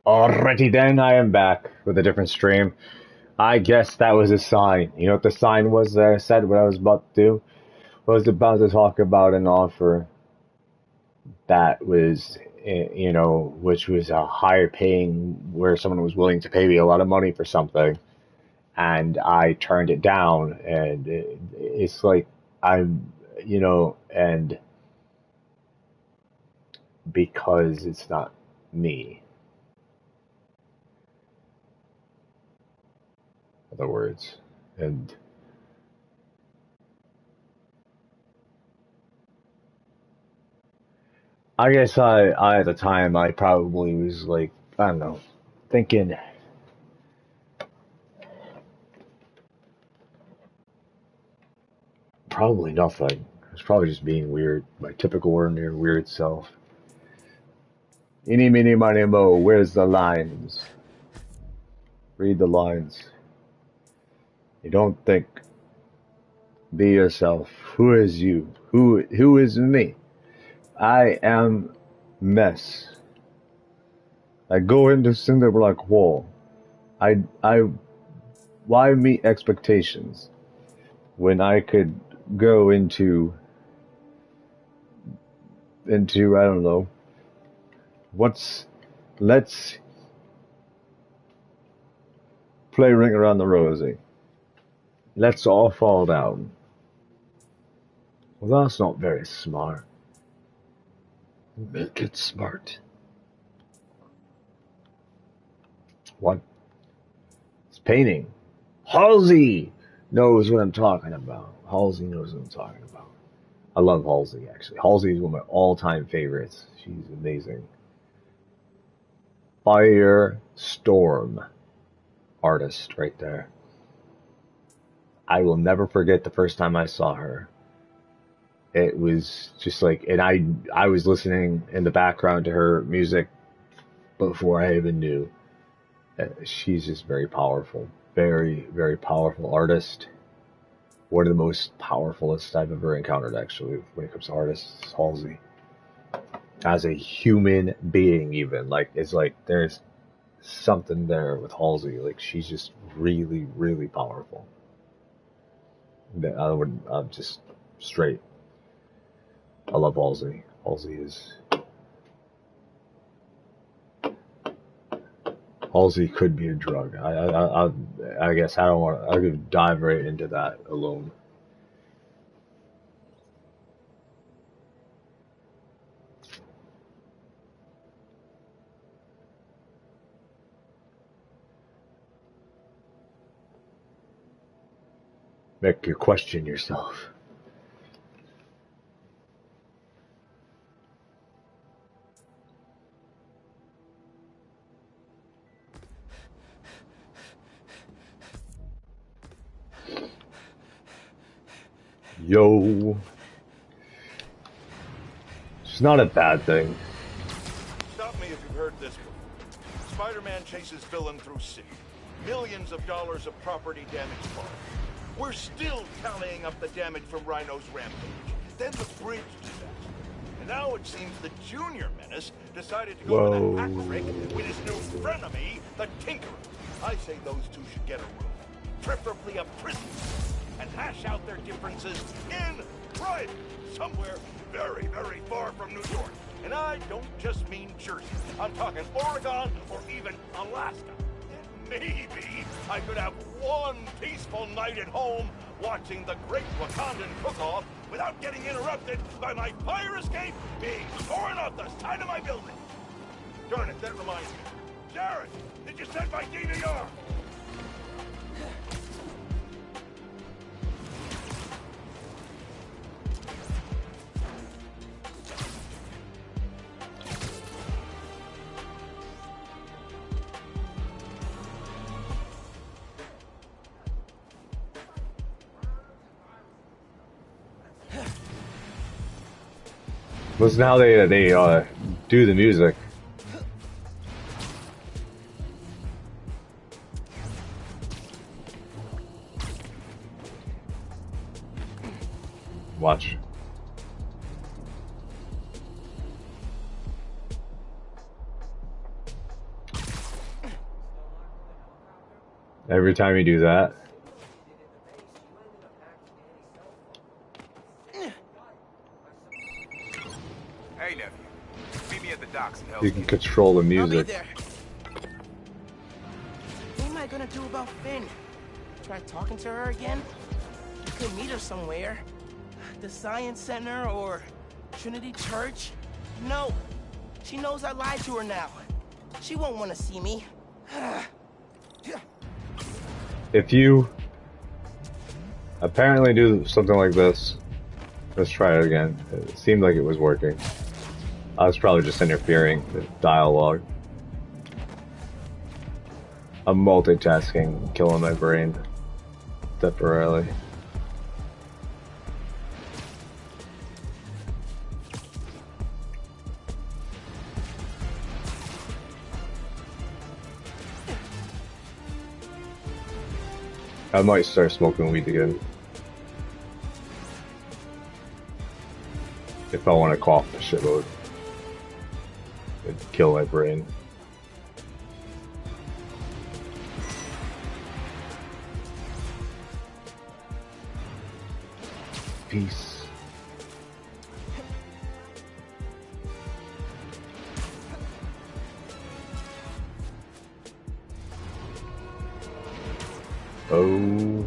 Alrighty then, I am back with a different stream. I guess that was a sign. You know what the sign was that I said what I was about to do? I was about to talk about an offer that was, which was a higher paying, where someone was willing to pay me a lot of money for something, and I turned it down, and it's like and because it's not me, in other words, and I guess I at the time I probably was like, I don't know, thinking probably nothing. I was probably just being weird, my typical ordinary weird self. Eeny, meeny, miny, mo, where's the lines? Read the lines. You don't think, be yourself. Who is you? Who is me? I am mess. I go into cinder block wall. I why meet expectations when I could go into I don't know what's let's play ring around the rosy. Let's all fall down. Well, that's not very smart. Make it smart. What? It's painting. Halsey knows what I'm talking about. Halsey knows what I'm talking about. I love Halsey, actually. Halsey is one of my all-time favorites. She's amazing. Firestorm artist right there. I will never forget the first time I saw her. It was just like, and I was listening in the background to her music before I even knew. She's just very powerful. Very, very powerful artist. One of the most powerfulest I've ever encountered, actually, when it comes to artists, Halsey. As a human being, even. Like, it's like, there's something there with Halsey. Like, she's just really, really powerful. I'm just straight. I love Halsey. Halsey could be a drug. I guess I don't want. I could dive right into that alone. Make you question yourself. Yo, it's not a bad thing. Stop me if you've heard this before. Spider-Man chases villain through city. Millions of dollars of property damage fall. We're still tallying up the damage from Rhino's rampage. Then the bridge disaster. And now it seems the Junior Menace decided to go for the hack trick with his new frenemy, the Tinkerer. I say those two should get a room, preferably a prison, and hash out their differences in private, somewhere very, very far from New York. And I don't just mean Jersey. I'm talking Oregon or even Alaska. Maybe I could have one peaceful night at home watching the great Wakandan cook-off without getting interrupted by my fire escape being torn off the side of my building. Darn it, that reminds me. Jared, did you send my DVR? Listen how they do the music. Watch. Every time you do that, Hey, nephew. Meet me at the docks in Hell's you can Gate. control the I'll be music. there. What am I gonna do about Finn? Try talking to her again? I could meet her somewhere. The Science Center or Trinity Church? No. She knows I lied to her now. She won't want to see me. If you apparently do something like this, let's try it again. It seemed like it was working. I was probably just interfering with dialogue. I'm multitasking, killing my brain temporarily. I might start smoking weed again. If I want to cough a shitload. It'd kill my brain. Peace. Oh.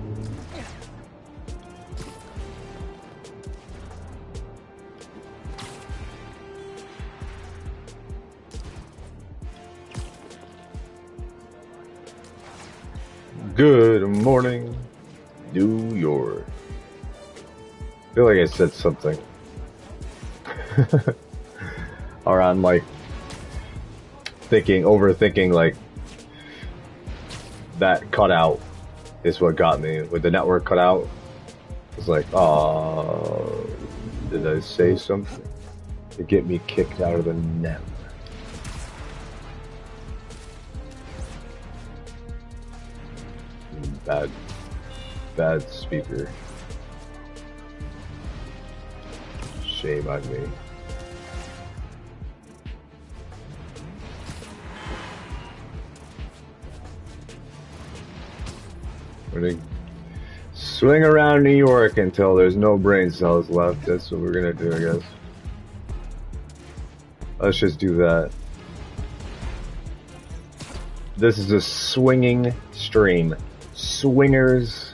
Good morning, New York. I feel like I said something. Or I'm like overthinking like that cutout is what got me. With the network cut out, it's like, oh, did I say something to get me kicked out of the network? Bad speaker. Shame on me. We're gonna swing around New York until there's no brain cells left. That's what we're gonna do, I guess. Let's just do that. This is a swinging stream. Swingers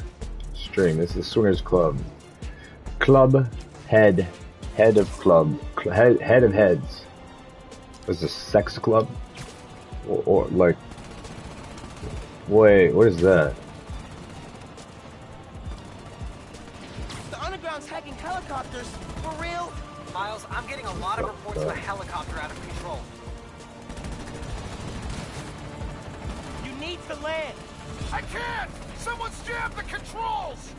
stream. This is the Swingers Club. Club head of club. Head of heads. Is this sex club? Or like, wait, what is that? The underground's hacking helicopters. For real? Miles, I'm getting a lot of reports of a helicopter out of control. You need to land. I can't! Someone's jammed the controls!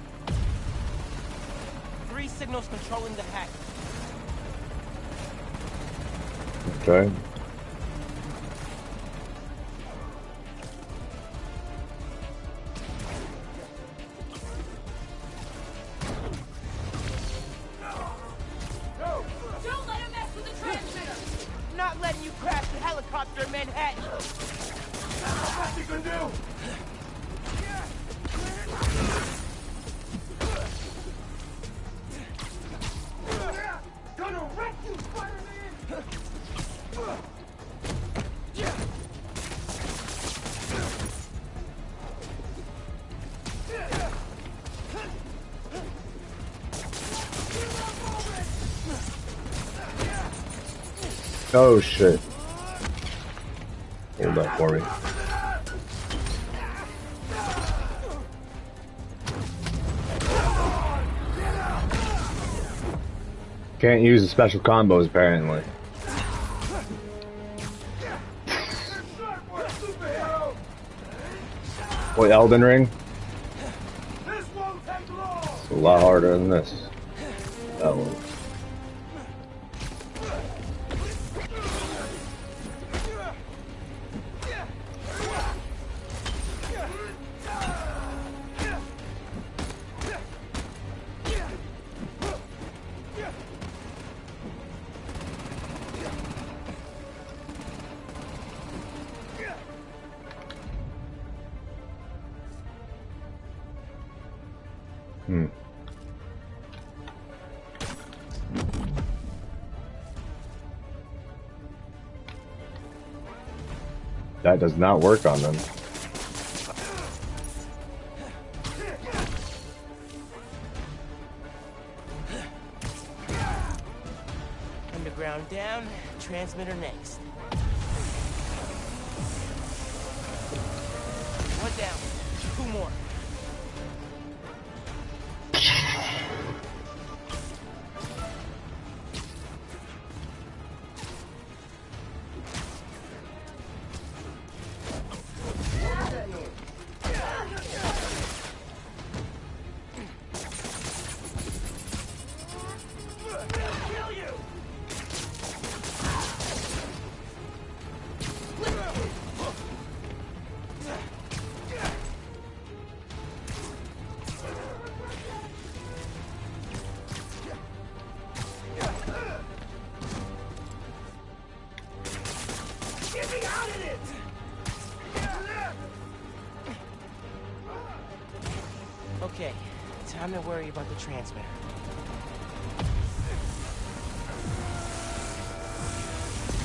3 signals controlling the hack. Okay. Don't let him mess with the transmitter! Not letting you crash the helicopter in Manhattan. What you can do? Gonna wreck you, Spider-Man! Oh shit. Hold that for me. Can't use the special combos apparently. What, Elden Ring? It's a lot harder than this. That one. Hmm. That does not work on them. Underground down, transmitter next. One down, 2 more. Okay, time to worry about the transmitter.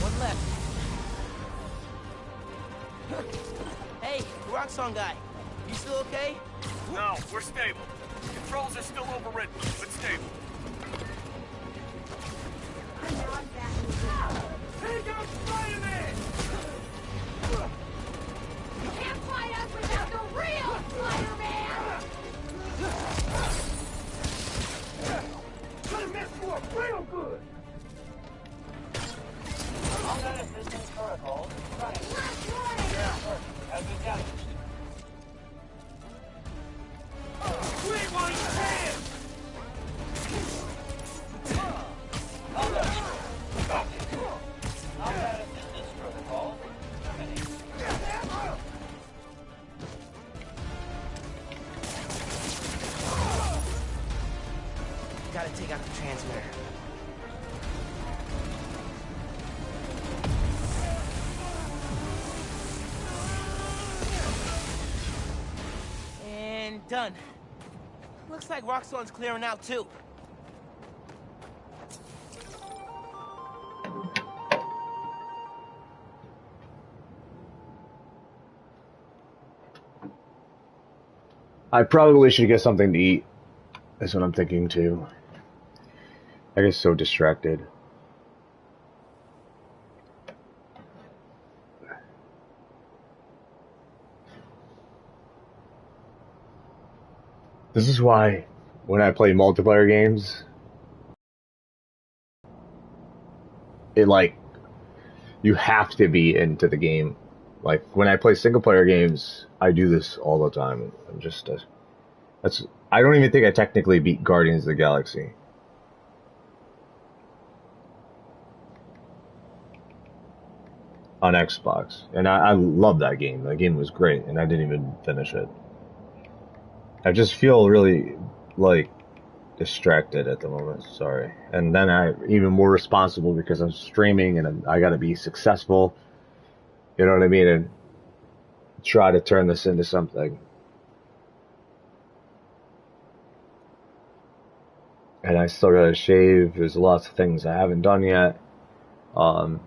One left. Hey, Roxxon guy. You still okay? No, we're stable. Controls are still overridden, but stable. Take out Spider-Man! You can't fight us without the real Spider-Man! Gonna mess you up real good! Combat assistance protocol running. Last warning! Has been damaged. We ain't one of your hands! Combat assistance protocol terminated. Gotta take out the transmitter. And done. Looks like Roxxon's clearing out too. I probably should get something to eat. That's what I'm thinking too. I get so distracted. This is why when I play multiplayer games, it like you have to be into the game. Like when I play single player games, I do this all the time. I'm just that's I don't even think I technically beat Guardians of the Galaxy. On Xbox, and I love that game. That game was great, and I didn't even finish it. I just feel really like distracted at the moment. Sorry, and then I'm even more responsible because I'm streaming and I got to be successful. You know what I mean? And try to turn this into something. And I still got to shave. There's lots of things I haven't done yet. I'm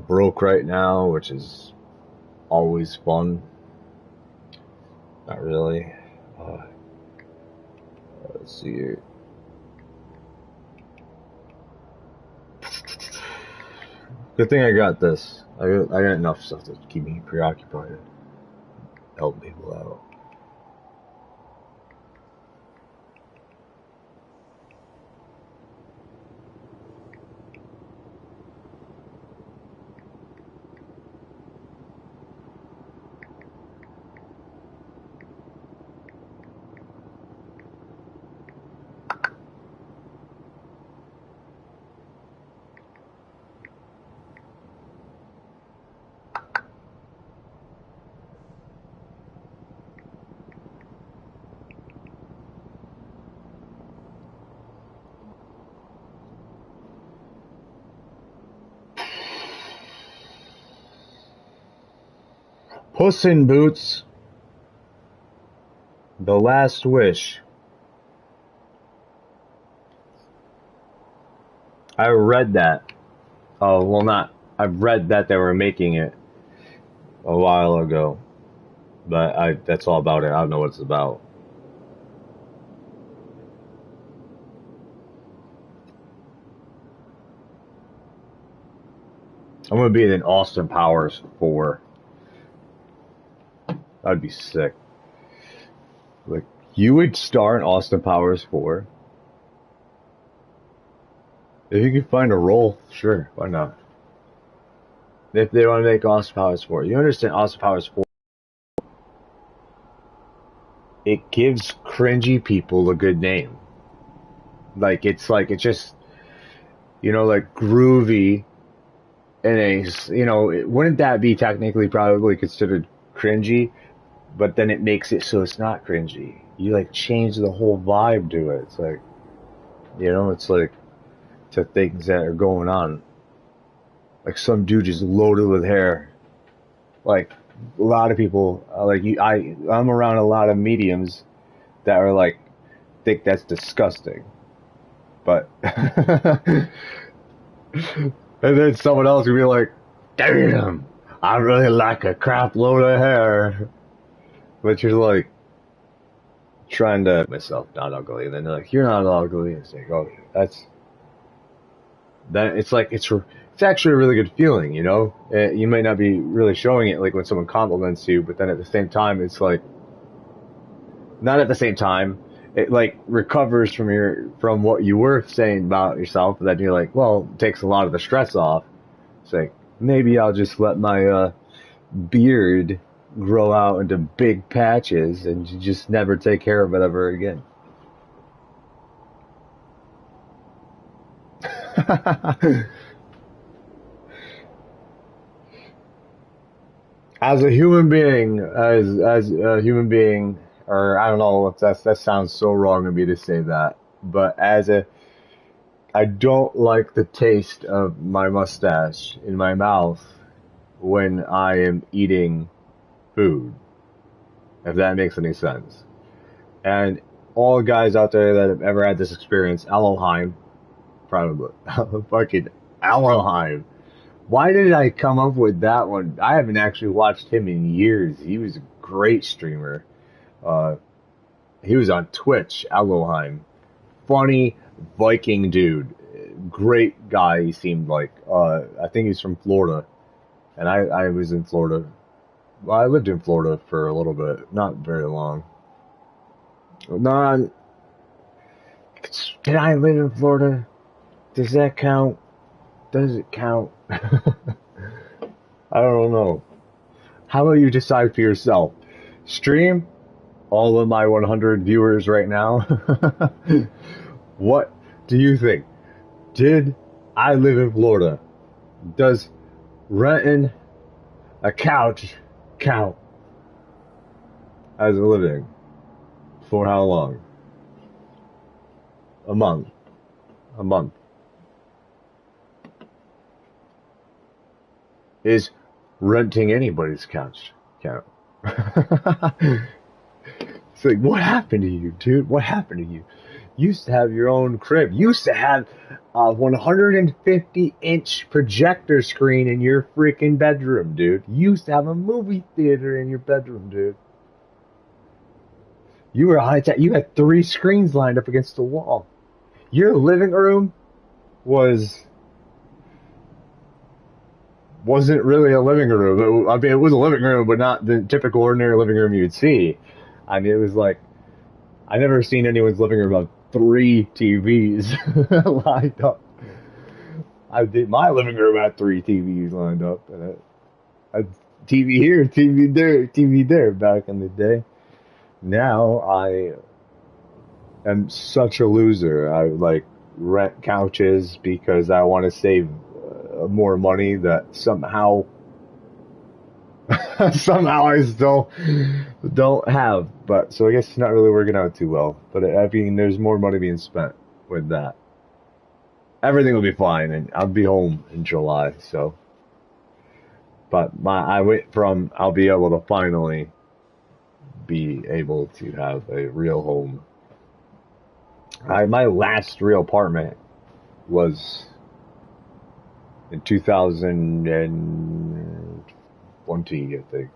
broke right now, which is always fun. Not really. Let's see here. Good thing I got this. I got enough stuff to keep me preoccupied. Help people out. Puss in Boots The Last Wish. I read that. Oh, well, not. I've read that they were making it a while ago, but that's all about it. I don't know what it's about. I'm gonna be in Austin Powers 4. That'd be sick. Like, you would star in Austin Powers 4? If you could find a role, sure, why not? If they want to make Austin Powers 4. You understand Austin Powers 4? It gives cringy people a good name. Like, it's just, like groovy and wouldn't that be technically probably considered cringy? But then it makes it so it's not cringy. You like change the whole vibe to it. It's like, it's like to things that are going on. Like some dude just loaded with hair. Like a lot of people, I'm around a lot of mediums that are like, think that's disgusting. But, and then someone else would be like, damn, I really like a crap load of hair. But you're like, trying to myself not ugly, and then they're like, you're not ugly. It's like, oh, it's like it's actually a really good feeling, you might not be really showing it like when someone compliments you, but then at the same time it's like, not at the same time, it like recovers from what you were saying about yourself, and then you're like, well, it takes a lot of the stress off. It's like, maybe I'll just let my beard grow out into big patches and you just never take care of it ever again. As a human being, or I don't know if that sounds so wrong of me to say that, but I don't like the taste of my mustache in my mouth when I am eating food, if that makes any sense. And all guys out there that have ever had this experience, Elohim, probably, fucking Elohim. Why did I come up with that one? I haven't actually watched him in years. He was a great streamer. He was on Twitch, Elohim. Funny Viking dude. Great guy, he seemed like. I think he's from Florida. And I was in Florida. Well, I lived in Florida for a little bit. Not very long. Did I live in Florida? Does that count? Does it count? I don't know. How about you decide for yourself? Stream, all of my 100 viewers right now. What do you think? Did I live in Florida? Does renting a couch count as a living? For how long? A month. A month. Is renting anybody's couch count? It's like, what happened to you, dude? What happened to you? You used to have your own crib. You used to have a 150-inch projector screen in your freaking bedroom, dude. You used to have a movie theater in your bedroom, dude. You were high tech. You had 3 screens lined up against the wall. Your living room wasn't really a living room. I mean, it was a living room, but not the typical ordinary living room you'd see. I mean, it was like, I never seen anyone's living room have 3 TVs lined up. My living room had 3 TVs lined up, and a TV here, TV there back in the day. Now I am such a loser. I like rent couches because I want to save more money that somehow I still don't have. But so I guess it's not really working out too well. But I mean, there's more money being spent with that. Everything will be fine, and I'll be home in July. So, but I went from I'll be able to finally be able to have a real home. My last real apartment was in 2020, I think.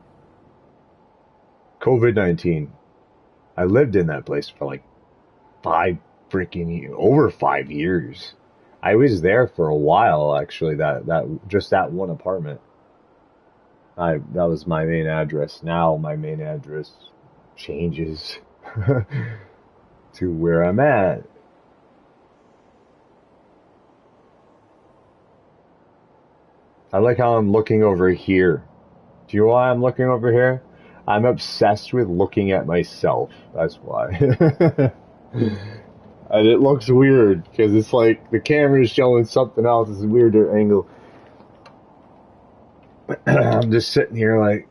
COVID-19. I lived in that place for like over 5 years. I was there for a while, actually. That just that one apartment. That was my main address. Now my main address changes to where I'm at. I like how I'm looking over here. Do you know why I'm looking over here? I'm obsessed with looking at myself. That's why. And it looks weird because it's like the camera is showing something else. It's a weirder angle. I'm just sitting here like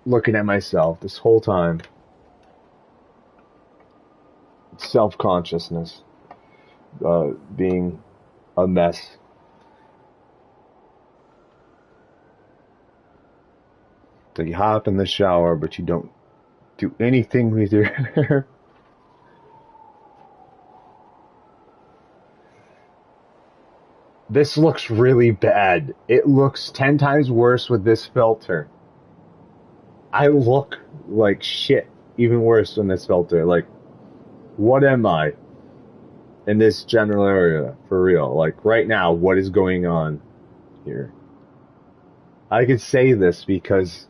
looking at myself this whole time. Self-consciousness. Being a mess. So you hop in the shower, but you don't do anything with your hair. This looks really bad. It looks 10 times worse with this filter. I look like shit, even worse in this filter. Like, what am I in this general area, for real? Like, right now, what is going on here? I could say this because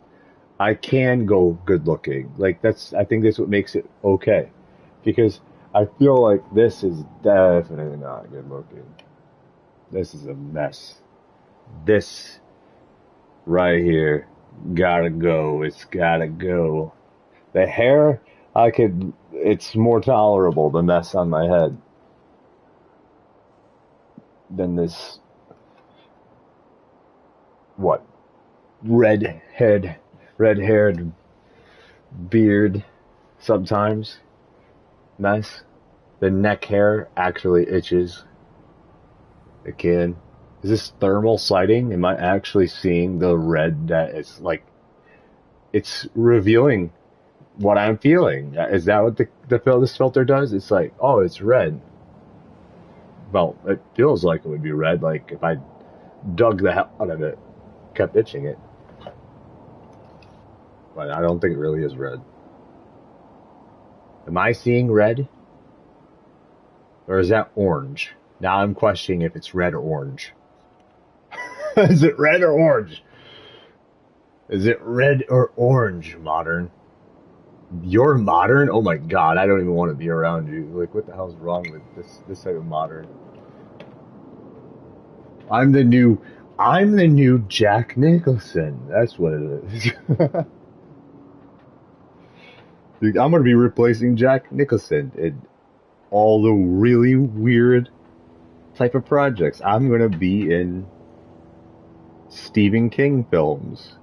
I can go good looking. Like, I think that's what makes it okay. Because I feel like this is definitely not good looking. This is a mess. This right here gotta go. It's gotta go. The hair, it's more tolerable, the mess on my head, than this, what, red-haired beard sometimes mess. The neck hair actually itches. Again, is this thermal sighting? Am I actually seeing the red that it's like, it's revealing what I'm feeling? Is that what this filter does? It's like, oh, it's red. Well, it feels like it would be red, like if I dug the hell out of it, kept itching it. But I don't think it really is red. Am I seeing red? Or is that orange? Now I'm questioning if it's red or orange. Is it red or orange? Is it red or orange, modern? You're modern? Oh my god, I don't even want to be around you. Like, what the hell's wrong with this type of modern? I'm the new Jack Nicholson. That's what it is. Dude, I'm gonna be replacing Jack Nicholson in all the really weird type of projects. I'm gonna be in Stephen King films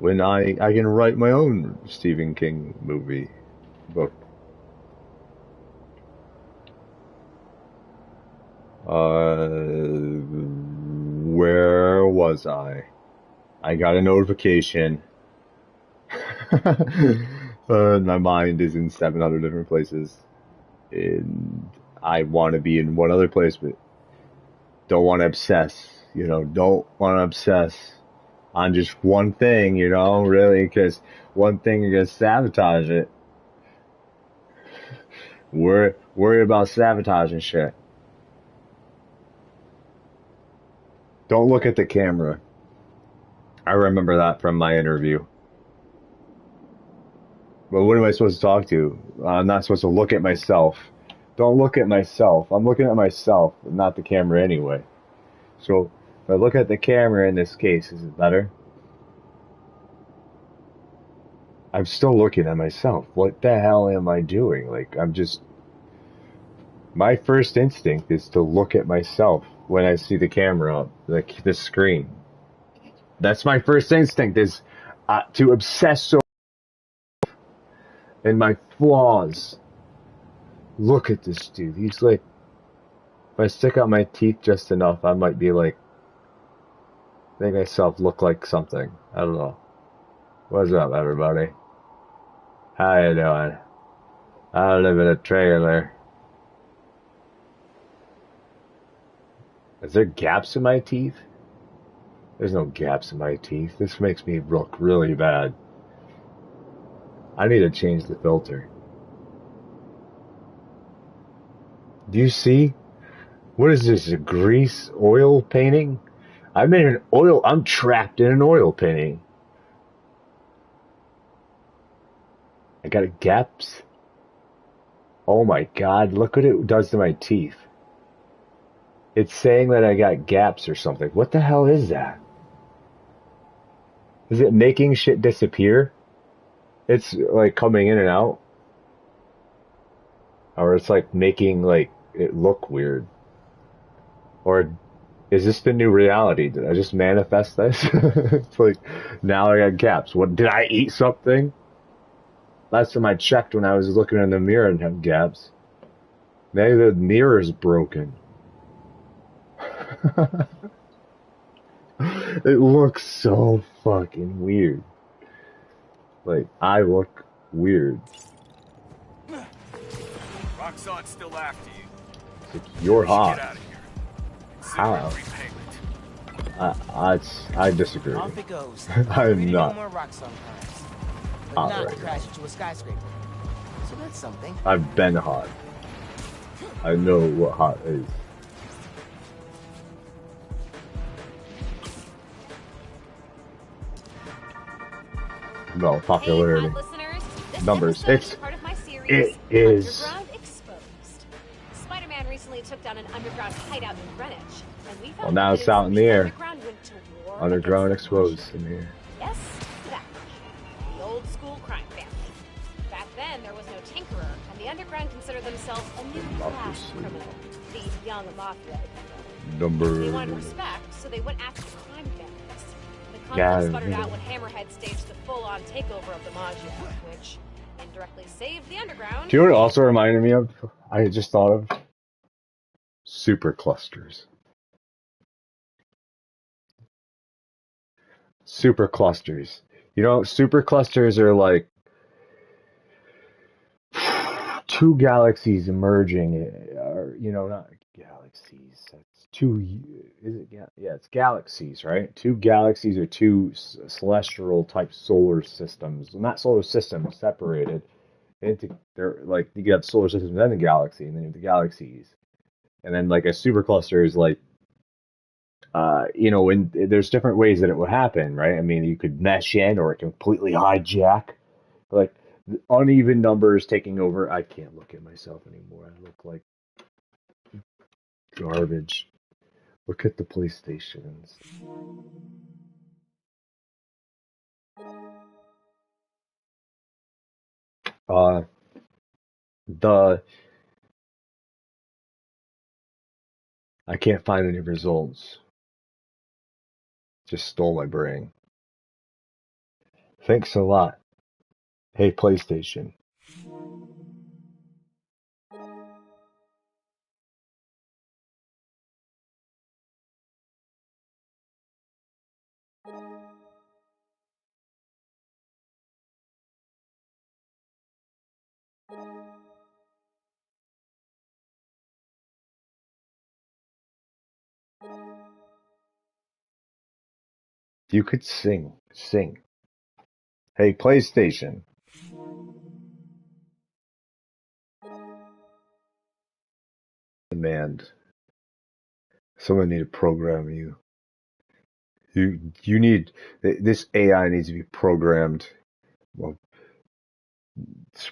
when I can write my own Stephen King book. Where was I? I got a notification. My mind is in 700 different places. And I want to be in one other place, but don't want to obsess. Don't want to obsess on just one thing, really, because one thing is going to sabotage it. Worry about sabotaging shit. Don't look at the camera. I remember that from my interview. But what am I supposed to talk to? I'm not supposed to look at myself. Don't look at myself. I'm looking at myself, not the camera anyway. So, if I look at the camera in this case, is it better? I'm still looking at myself. What the hell am I doing? Like, my first instinct is to look at myself when I see the camera, like the screen. That's my first instinct, is to obsess so and my flaws. Look at this dude. He's like, if I stick out my teeth just enough, I might be like, make myself look like something. I don't know. What's up, everybody? How you doing? I live in a trailer. Is there gaps in my teeth? There's no gaps in my teeth. This makes me look really bad. I need to change the filter. Do you see? What is this, a grease oil painting? I'm trapped in an oil painting. I got gaps. Oh my God, look what it does to my teeth. It's saying that I got gaps or something. What the hell is that? Is it making shit disappear? It's like coming in and out. Or it's like making like it look weird. Or is this the new reality? Did I just manifest this? It's like now I got gaps. What, did I eat something? Last time I checked when I was looking in the mirror and had gaps. Maybe the mirror is broken. It looks so fucking weird. Like, I look weird. Roxxon's still after you. It's like, you're You should hot. get out of here. Consider How? it repayment. I disagree. Off it goes. I'm 3 to do not more Roxxon crimes. But hot not right crash into a skyscraper. So that's something. now. I've been hot. I know what hot is. Well, Hey, popularity. pod listeners. This Numbers. episode is part of my series, It is. Underground Exposed. Spider-Man recently took down an underground hideout in Greenwich, and we found Well, now it's evidence out in that the air. underground went to war Underground against exposed in here. Yes, that. The old school crime family. Back then, there was no tinkerer, and the underground considered themselves a new class Democracy. of criminal, the young mafia. Number. They wanted respect, so they went after the crime families. The Yeah, conflict sputtered yeah. out when Hammerhead staged the full-on takeover of the Maggia, which indirectly saved the underground. Do you know what it also reminded me of? I just thought of super clusters. Super clusters. You know, super clusters are like two galaxies emerging, or not galaxies. That's two. Is it? Yeah, it's galaxies, right? Two galaxies or two celestial type solar systems. Not solar systems, separated into. They're like you have solar systems, then the galaxy, and then you have the galaxies, and then like a supercluster is like. And there's different ways that it would happen, right? I mean, you could mesh in or completely hijack. Like the uneven numbers taking over. I can't look at myself anymore. I look like garbage. Look at the PlayStations. Uh, the I can't find any results. Just stole my brain. Thanks a lot. Hey, PlayStation. You could sing. Sing. Hey, PlayStation. Demand. Someone need to program you. You need this AI needs to be programmed. Well,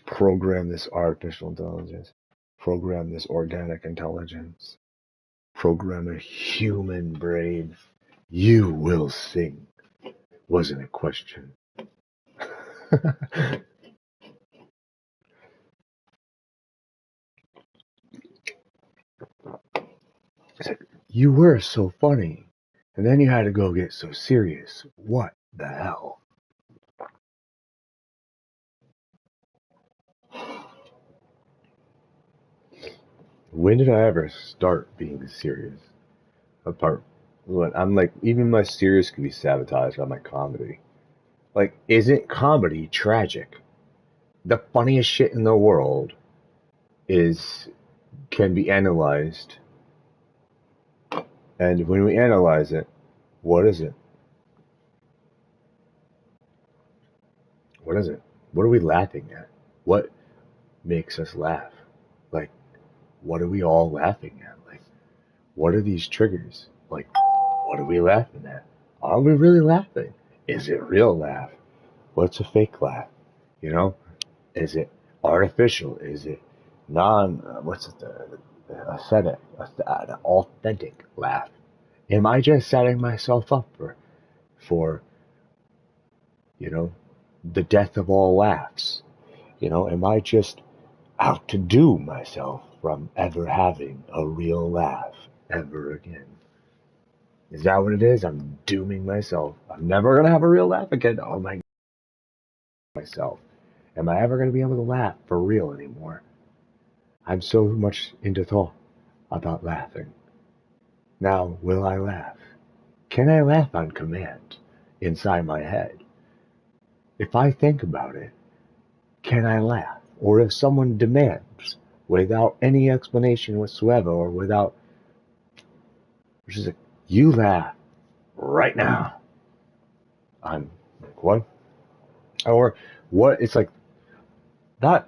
program this artificial intelligence. Program this organic intelligence. Program a human brain. You will sing. Wasn't a question. It's like, you were so funny, and then you had to go get so serious. What the hell? When did I ever start being serious? Apart, when I'm like, even my serious could be sabotaged by my comedy. Like, isn't comedy tragic? the funniest shit in the world can be analyzed. And when we analyze it, what is it? What is it? What are we laughing at? What makes us laugh? Like, what are we all laughing at? Like, what are these triggers? Like, what are we laughing at? Are we really laughing? Is it real laugh? What's a fake laugh? You know? Is it artificial? Is it aesthetic, an authentic laugh? Am I just setting myself up for, the death of all laughs? Am I just out to do myself from ever having a real laugh ever again? Is that what it is? I'm dooming myself. I'm never going to have a real laugh again. Oh my God. Myself. Am I ever going to be able to laugh for real anymore? I'm so much into thought about laughing. Now, will I laugh? Can I laugh on command inside my head? If I think about it, can I laugh? Or if someone demands without any explanation whatsoever, or without, just like, you laugh right now. I'm like, what? Or what? It's like,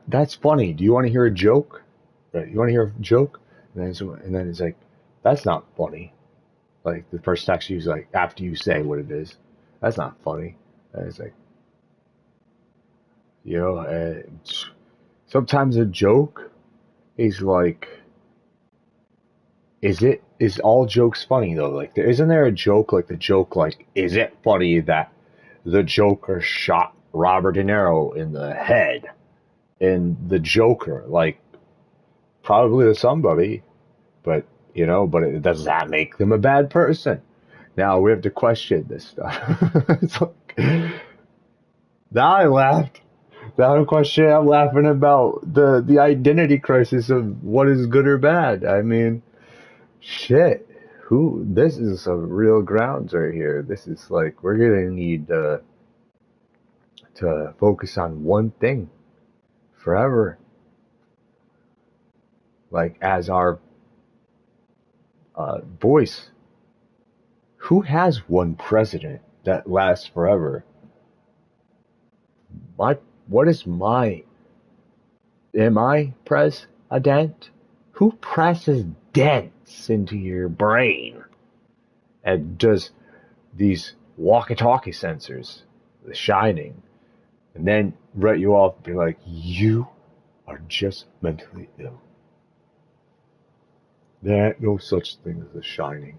that's funny. Do you want to hear a joke? You want to hear a joke? And then it's like, that's not funny. Like, the first text you like, after you say what it is, that's not funny. And it's like, sometimes a joke is like, is all jokes funny though? Like, isn't there a joke, like the joke, like, is it funny that the Joker shot Robert De Niro in the head? In the Joker, like, probably to somebody, but does that make them a bad person? Now we have to question this stuff. It's like, now I laughed. Now I'm laughing about the identity crisis of what is good or bad. I mean, shit. This is some real grounds right here. This is like, we're gonna need to focus on one thing forever. Like, as our voice. Who has one president that lasts forever? Am I president? Who presses dents into your brain and does these walkie-talkie sensors, The Shining, and then write you off and be like, you are just mentally ill. There ain't no such thing as The Shining.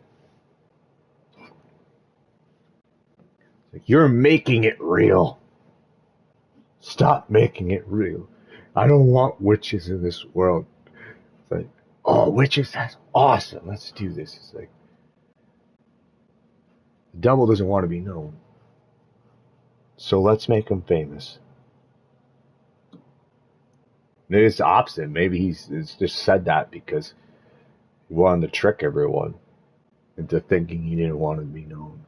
Like, you're making it real. Stop making it real. I don't want witches in this world. It's like, oh, witches, that's awesome. Let's do this. It's like, the devil doesn't want to be known. So let's make him famous. Maybe it's the opposite. Maybe he's just said that because he wanted to trick everyone into thinking he didn't want to be known.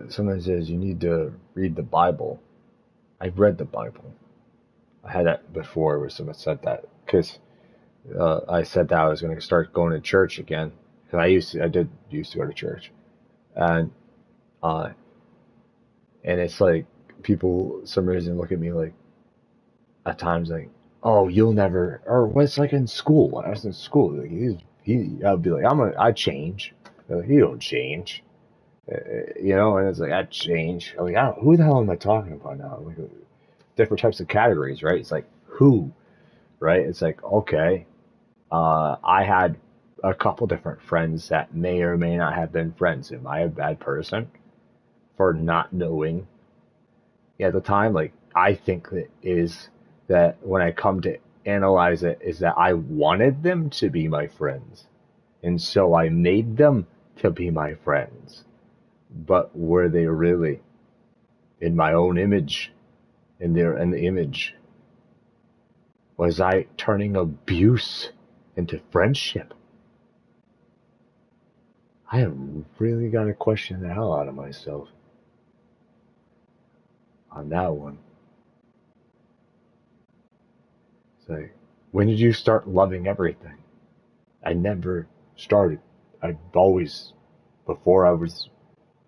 Somebody says you need to read the Bible. I've read the Bible. I had that before where someone said that because I said that I was going to start going to church again because I did used to go to church, and it's like people some reason look at me like at times like, oh, you'll never, or what's like in school when I was in school, like I'd be like, I'd change. They're like, you don't change. And it's like, I change. I'm like, who the hell am I talking about now? Like, different types of categories, right? It's like, who, right? It's like, okay, I had a couple different friends that may or may not have been friends. Am I a bad person for not knowing at the time? Like, I think that is that when I come to analyze it, is that I wanted them to be my friends. And so I made them to be my friends. But were they really in my own image? In the image? Was I turning abuse into friendship? I have really got to question the hell out of myself. on that one. It's like, when did you start loving everything? I never started. I've always, before I was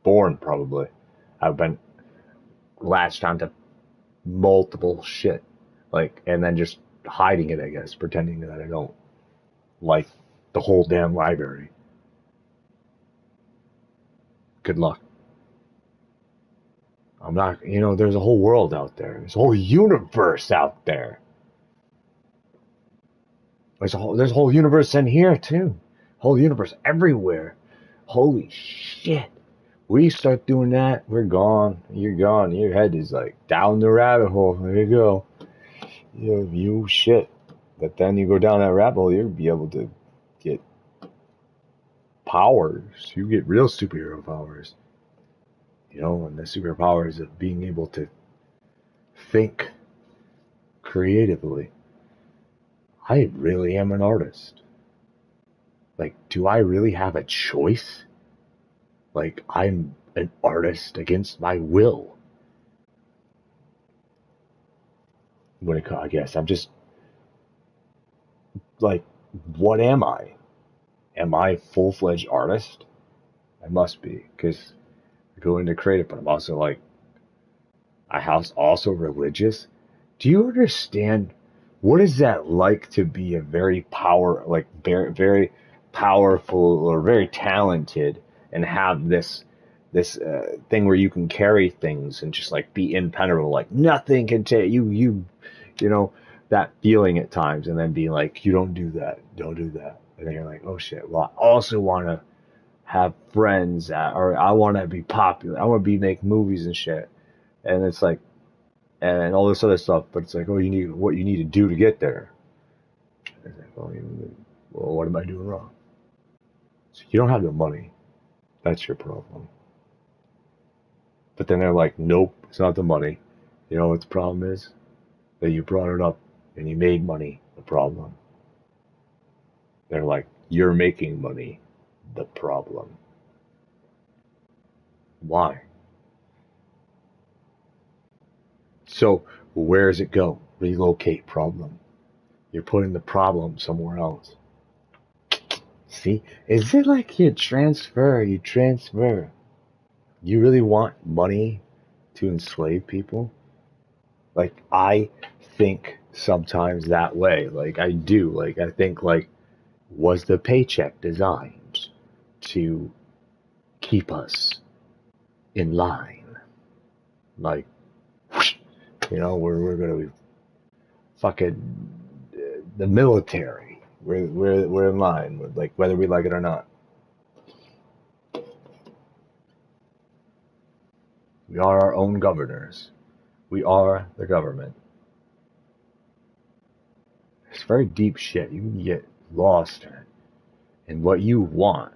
born probably, I've been latched onto multiple shit. Like, and then just hiding it, I guess, pretending that I don't like the whole damn library. Good luck. I'm not, there's a whole world out there. There's a whole universe out there. There's a whole universe in here too. Whole universe everywhere. Holy shit. We start doing that, we're gone. You're gone. Your head is like down the rabbit hole. There you go. You shit. But then you go down that rabbit hole, you'll be able to get powers. You get real superhero powers. And the superpowers of being able to think creatively. I really am an artist. Like, do I really have a choice? Like, I'm an artist against my will. I guess I'm just, like, what am I? Am I a full-fledged artist? I must be, because I go into creative, but I'm also like, also religious. Do you understand what is that like to be a very very, very powerful or very talented and have this thing where you can carry things and just like be impenetrable, like nothing can take you know, that feeling at times, and then being like, you don't do that, and then you're like, oh shit, well, I also want to have friends or I want to be popular, I want to make movies and shit, and it's like, and all this other stuff, but it's like, oh, you need what you need to do to get there. It's like, well, what am I doing wrong? So you don't have the money, that's your problem. But then they're like, nope, it's not the money. You know what the problem is? That you brought it up and you made money the problem. They're like, you're making money the problem. Why? So where does it go? Relocate problem. You're putting the problem somewhere else. See? Is it like you transfer? You really want money to enslave people? Like, I think sometimes that way. Like, I do. Like, I think, like, was the paycheck designed to keep us in line? Like, we're going to be fucking the military. We're in line, with, like, whether we like it or not. We are our own governors. We are the government. It's very deep shit. You can get lost in what you want.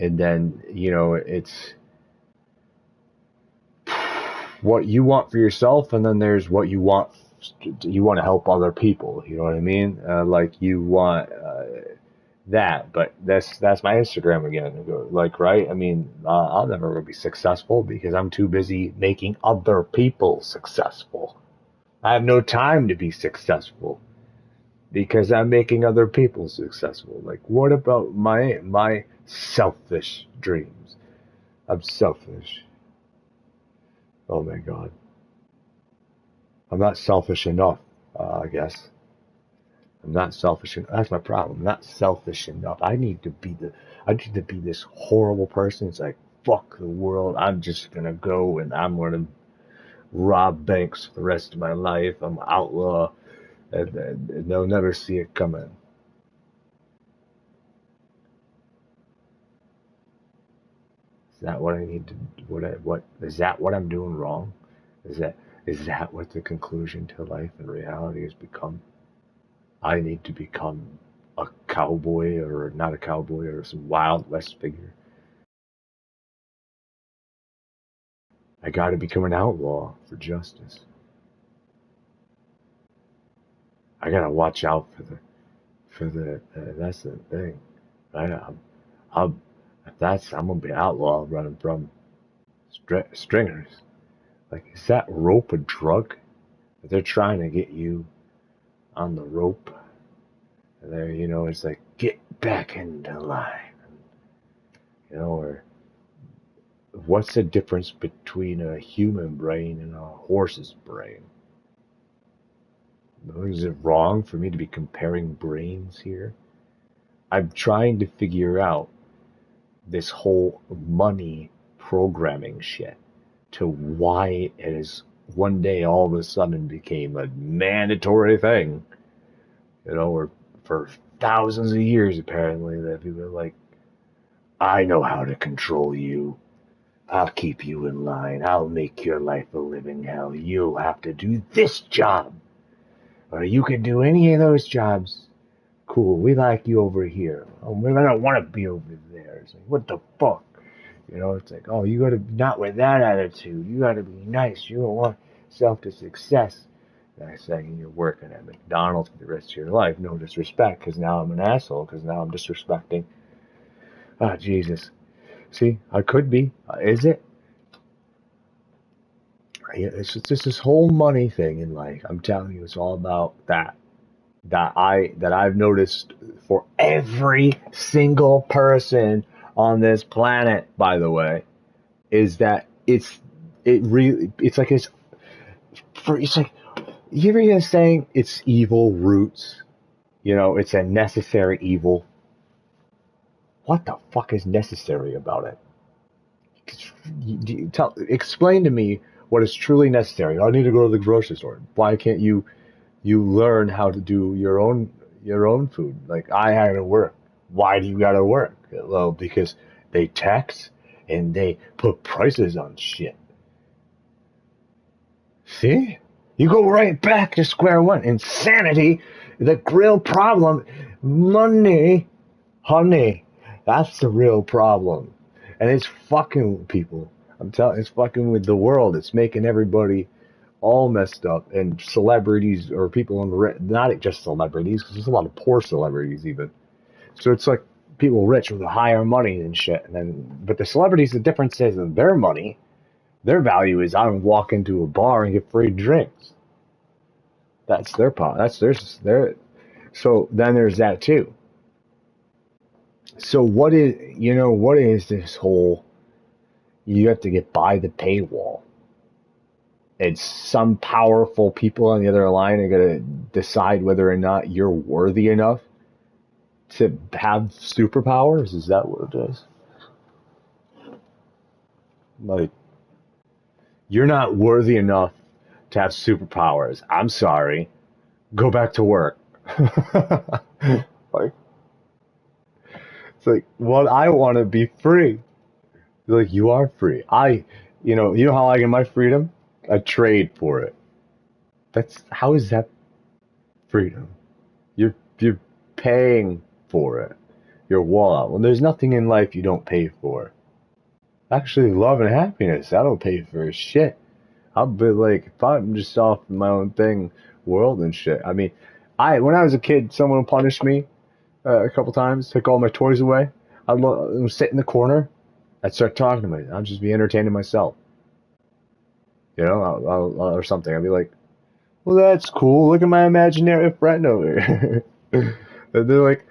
And then, it's what you want for yourself, and then there's what you want to help other people. You know what I mean? Like, you want that, but that's my Instagram again. Like, right? I mean, I'll never be successful because I'm too busy making other people successful. I have no time to be successful because I'm making other people successful. Like, what about my selfish dreams? I'm selfish. Oh my God. I'm not selfish enough, I guess. I'm not selfish enough. That's my problem. I'm not selfish enough. I need to be this horrible person. It's like, fuck the world. I'm just gonna go and I'm gonna rob banks for the rest of my life. I'm an outlaw. And they'll never see it coming. Is that what I need to? What is that? What I'm doing wrong? Is that what the conclusion to life and reality has become? I need to become a cowboy, or not a cowboy, or some Wild West figure. I got to become an outlaw for justice. I gotta watch out for the. That's the thing. I'm If that's, I'm gonna be an outlaw running from stringers. Like, is that rope a drug? They're trying to get you on the rope. And there, it's like, get back into line. Or what's the difference between a human brain and a horse's brain? Is it wrong for me to be comparing brains here? I'm trying to figure out this whole money programming shit to why it is one day all of a sudden became a mandatory thing. Or for thousands of years apparently that people are like, I know how to control you. I'll keep you in line. I'll make your life a living hell. You'll have to do this job. Or you can do any of those jobs. Cool, we like you over here. Oh, we don't want to be over there. It's like, what the fuck? It's like, oh, you gotta, not with that attitude. You gotta be nice. You don't want self to success. And I say, you're working at McDonald's for the rest of your life. No disrespect, because now I'm an asshole, because now I'm disrespecting. Ah, Jesus. See, I could be. Is it? It's just this whole money thing in life. I'm telling you, it's all about that. I've noticed for every single person on this planet, by the way, is that it's like you ever hear saying it's evil roots? It's a necessary evil. What the fuck is necessary about it? Explain to me what is truly necessary. I need to go to the grocery store. Why can't you learn how to do your own food? Like, I had to work. Why do you gotta work? Well, because they tax and they put prices on shit. See? You go right back to square one. Insanity, the real problem, money, honey. That's the real problem. And it's fucking with people. I'm telling you, it's fucking with the world. It's making everybody all messed up. And celebrities or people on the not just celebrities, because there's a lot of poor celebrities even. So it's like people rich with higher money and shit. But the celebrities, the difference is in their money, their value is I don't walk into a bar and get free drinks. That's their part. That's their. So then there's that too. So what is this whole, you have to get by the paywall. And some powerful people on the other line are going to decide whether or not you're worthy enough to have superpowers? Is that what it is? Like, you're not worthy enough to have superpowers. I'm sorry. Go back to work. Like, it's like, well, I want to be free. Like, you are free. You know how I get my freedom? I trade for it. How is that freedom? You're paying for it. Your wallet. Well, there's nothing in life you don't pay for. Actually, love and happiness, I don't pay for shit. I'll be like, if I'm just off my own thing, world and shit. I mean, when I was a kid, someone punished me a couple times, took all my toys away. I'd sit in the corner. I'd start talking to myself. I'd just be entertaining myself. Or something. I'd be like, well, that's cool. Look at my imaginary friend over here. And they're like,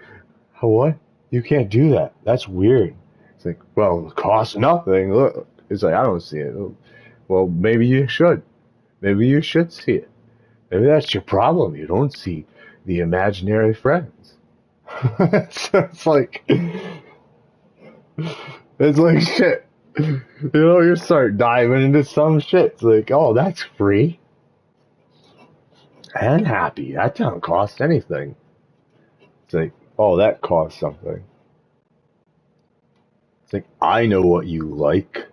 oh, what? You can't do that. That's weird. It's like, well, it costs nothing. Look. It's like, I don't see it. Well, maybe you should. Maybe you should see it. Maybe that's your problem. You don't see the imaginary friends. It's like shit. You start diving into some shit. It's like, oh, that's free. And happy. That don't cost anything. It's like, oh, that costs something. It's like, I know what you like.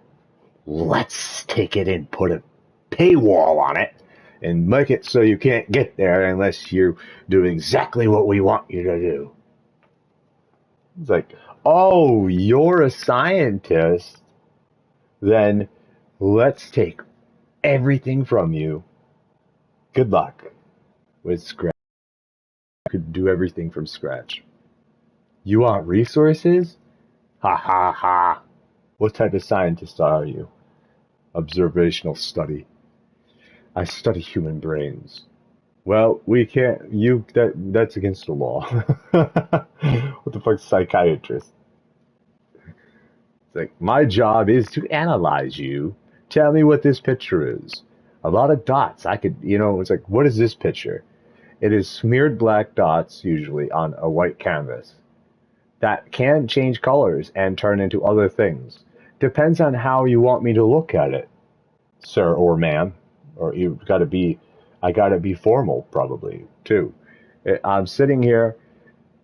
Let's take it and put a paywall on it and make it so you can't get there unless you do exactly what we want you to do. It's like, oh, you're a scientist? Then let's take everything from you. Good luck with scratch. You could do everything from scratch. You want resources? Ha ha ha. What type of scientist are you? Observational study. I study human brains. Well, we can't. That's against the law. What the fuck's psychiatrist? It's like my job is to analyze you. Tell me what this picture is. A lot of dots. I could, it's like, what is this picture? It is smeared black dots, usually on a white canvas, that can change colors and turn into other things. Depends on how you want me to look at it, sir or ma'am. Or I gotta be formal, probably, too. I'm sitting here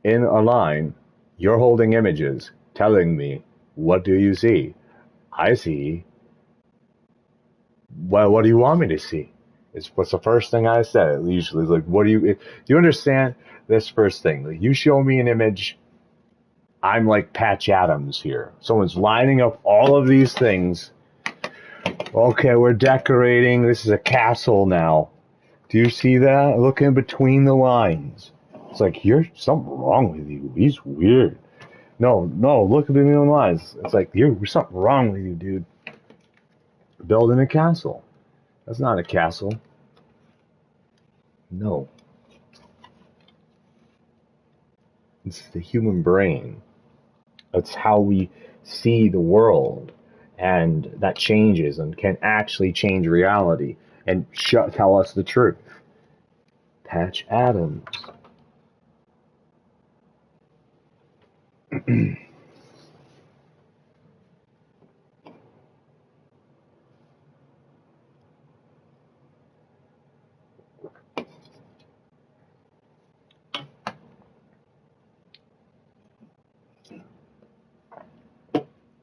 in a line, you're holding images, telling me, what do you see? I see, well, what do you want me to see? It's what's the first thing I said, usually. Like, do you understand this first thing? Like, you show me an image, I'm like Patch Adams here. Someone's lining up all of these things. Okay, we're decorating. This is a castle now. Do you see that? Look in between the lines. It's like, you're something wrong with you. He's weird. No, look in between the lines. It's like, there's something wrong with you, dude. Building a castle. That's not a castle. No. It's the human brain. That's how we see the world. And that changes and can actually change reality and tell us the truth. Patch Adams.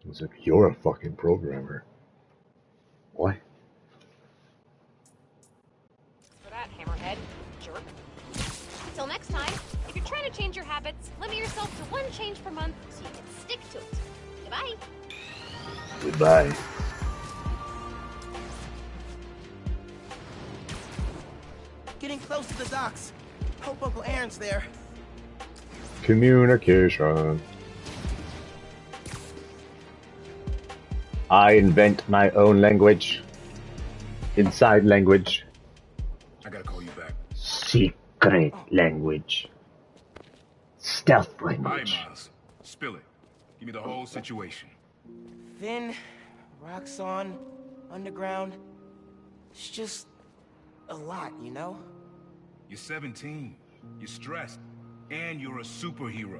It's like, you're a fucking programmer. What? For that, hammerhead. Jerk. Till next time, if you're trying to change your habits, limit yourself to one change per month so you can stick to it. Goodbye. Goodbye. Getting close to the docks. Hope Uncle Aaron's there. Communication. I invent my own language. Inside language. I gotta call you back. Secret language. Stealth All right, language. Miles. Spill it. Give me the whole situation. Finn, Roxxon, underground. It's just a lot, you know? You're 17. You're stressed. And you're a superhero.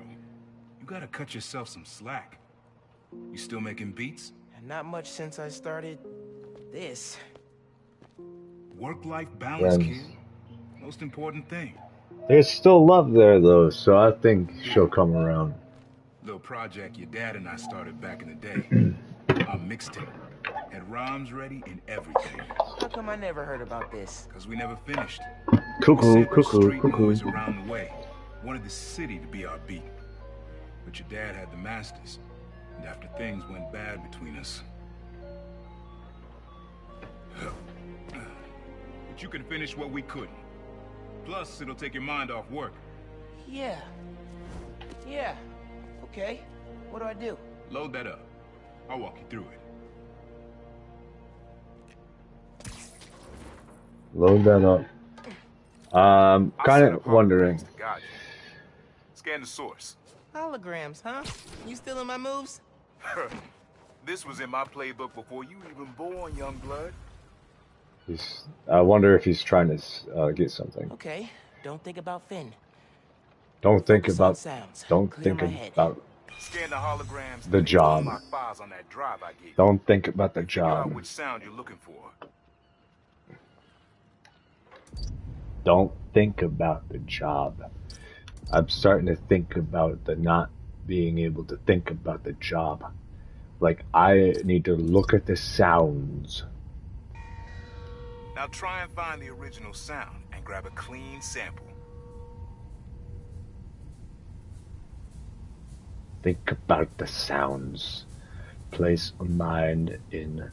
You gotta cut yourself some slack. You still making beats? And not much since I started this. Work-life balance, Friends. kid. Most important thing. There's still love there, though, so I think she'll come around. Little project your dad and I started back in the day. Our mixtape. Had rhymes ready and everything. How come I never heard about this? Cause we never finished. Cuckoo, We sent those cuckoo, street cuckoo. boys around the way. Wanted the city to be our beat. But your dad had the masters. And after things went bad between us. But you can finish what we couldn't. Plus, it'll take your mind off work. Yeah. Okay. What do I do? Load that up. I'll walk you through it. Load that up. Kind of wondering. Gotcha. Scan the source. Holograms, huh? You stealing my moves? This was in my playbook before you even born, young blood. I wonder if he's trying to get something. Okay. Don't think about Finn. Don't think Focus on about. sounds. Don't Clear think my head. about Scan the holograms. the job. Unlock files on that drive I gave you. Don't think about the Figure out job. which sound you're looking for. Don't think about the job. I'm starting to think about the not being able to think about the job. Like, I need to look at the sounds. Now try and find the original sound and grab a clean sample. Think about the sounds. Place a mind in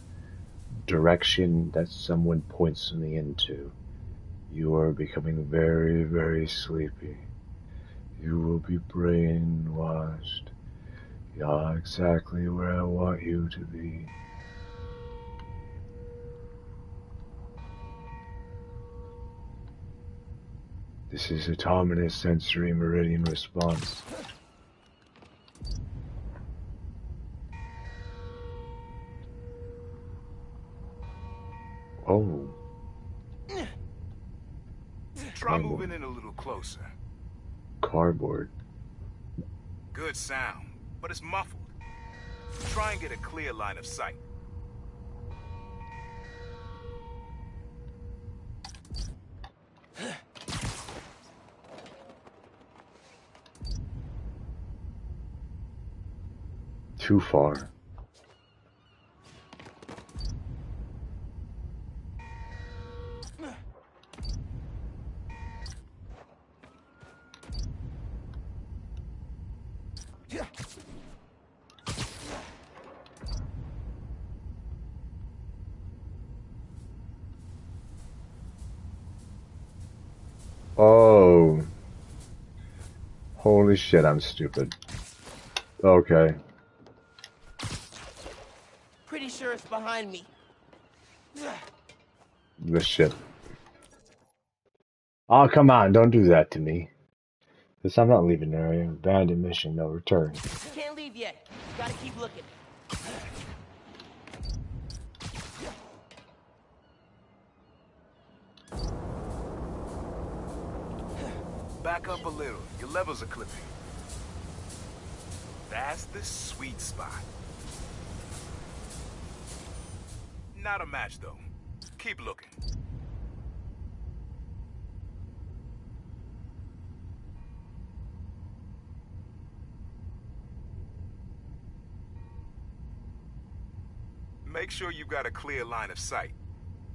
direction that someone points me into. You are becoming very, very sleepy. You will be brainwashed. You're exactly where I want you to be. This is autonomous sensory meridian response. Oh. Try moving in a little closer. Cardboard. Good sound, but it's muffled. Try and get a clear line of sight. Too far. Oh. Holy shit, I'm stupid. Okay. Pretty sure it's behind me. This shit. Oh, come on, don't do that to me. This I'm not leaving the area. Abandoned mission, no return. Can't leave yet. Gotta keep looking. Back up a little. Your levels are clipping. That's the sweet spot. Not a match, though. Keep looking. Make sure you've got a clear line of sight.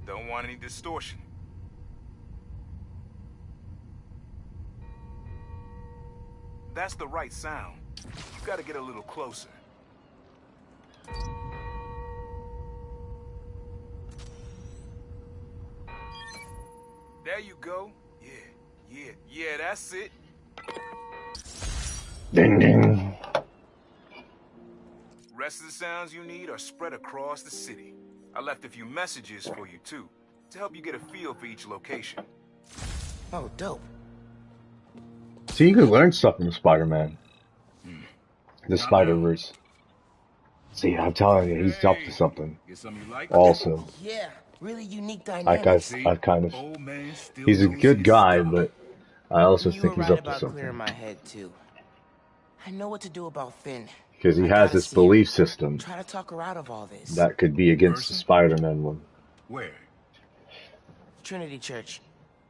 Don't want any distortion. That's the right sound. You've got to get a little closer. There you go. Yeah, that's it. Ding ding. Rest of the sounds you need are spread across the city. I left a few messages for you, too, to help you get a feel for each location. Oh, dope. See, you could learn stuff from Spider-Man. The Not Spider-Verse. See, I'm telling you, he's up to something. Get something you like? Also, Yeah, really unique like dynamics. I've kind of, Old man still he's a knows good his guy, stuff. but I also You were think he's right up to about clearing something. my head, too. I know what to do about Finn. Because he I has gotta this see her. belief system Try to talk her out of all this. that could be against the person? Spider-Man one. Where? Trinity Church.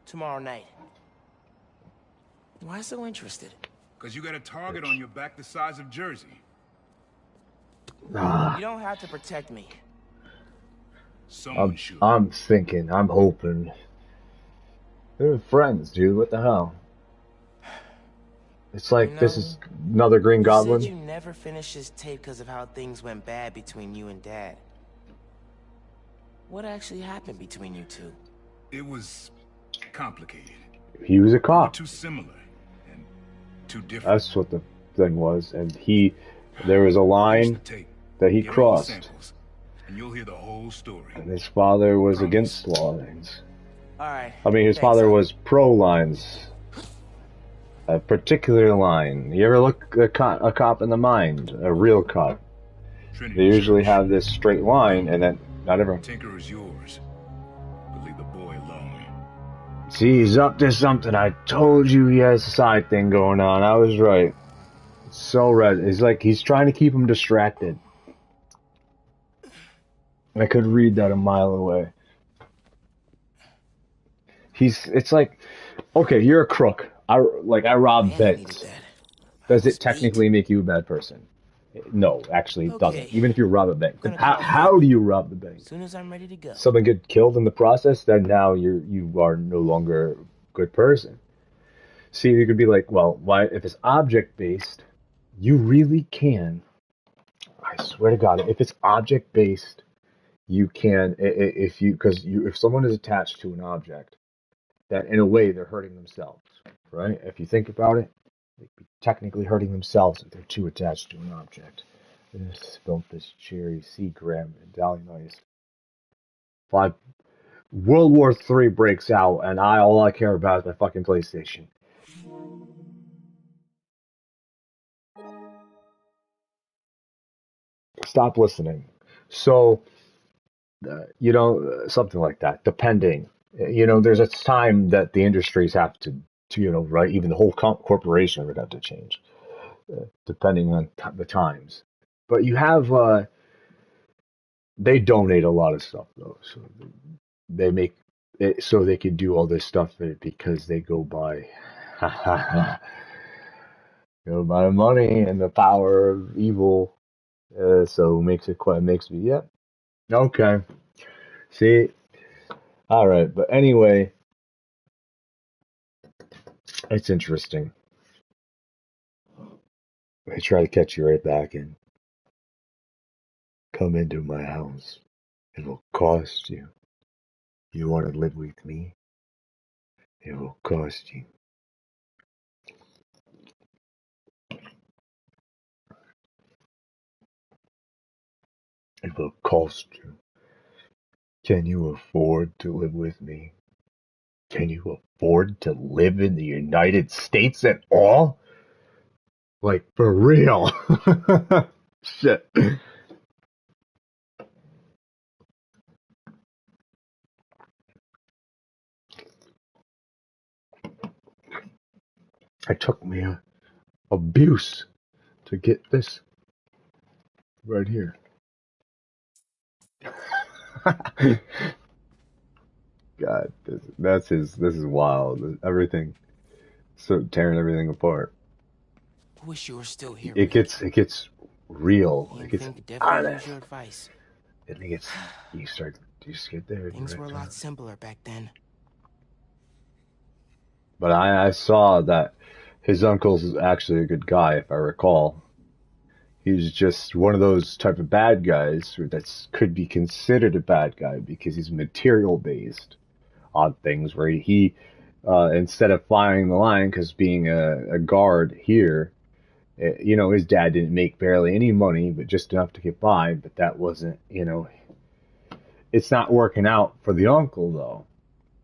Tomorrow night. Why so interested? Because you got a target on your back the size of Jersey. Ah, You don't have to protect me. Someone should. I'm thinking, I'm hoping. They're friends, dude. What the hell? It's like, You this know, is another Green You Goblin. said you never finished this tape because of how things went bad between you and Dad. What actually happened between you two? It was complicated. He was a We were cop. too similar and too different. That's what the thing was. And there was a Use line the tape. that he Get all the crossed. samples, and you'll hear the whole story. And his father was Promise. against lines. Alright. I mean, his father was pro lines. A particular line. You ever look a cop in the mind? A real cop. Trinity They usually Church. have this straight line, and then not everyone. Tinker is yours, but leave the boy alone. See, he's up to something. I told you he has a side thing going on. I was right. It's so red. It's like he's trying to keep him distracted. I could read that a mile away. It's like, okay, you're a crook. I rob Man, I needed banks. that. Does was it technically make you a bad person? No, actually, it doesn't. Okay. Even if you rob a bank. Gonna How call how do you rob the bank? As soon as I'm ready to go. Someone get killed in the process, then now you are no longer a good person. See, you could be like, well, why if it's object based, you really can. I swear to God, if it's object based, you can if you because if someone is attached to an object, that in a way they're hurting themselves, right? If you think about it, They'd be technically hurting themselves if they're too attached to an object. Spilled this cherry, sea graham, and Italian ice. Five. World War III breaks out, and all I care about is my fucking PlayStation. Stop listening. So, something like that. Depending, there's a time that the industries have to right? Even the whole corporation would have to change, depending on the times. But you have, they donate a lot of stuff though, so they make it so they can do all this stuff because they go by, go by money and the power of evil. So makes me, yep, okay. See, all right, but anyway, it's interesting. They try to catch you right back and come into my house. It will cost you. You want to live with me? It will cost you. It will cost you. Can you afford to live with me? Can you afford to live in the United States at all? Like, for real. Shit. It took me abuse to get this right here. God, this is wild. Everything, so tearing everything apart. Wish you were still here, It gets real. It Didn't gets think to definitely use honest. your advice. And it gets, you just get there at the Things right were a lot time. simpler back then. But I saw that his uncle's actually a good guy, if I recall. He's just one of those type of bad guys that could be considered a bad guy because he's material based on things where he instead of flying the line, because being a guard here, his dad didn't make barely any money, but just enough to get by. But that wasn't, it's not working out for the uncle though.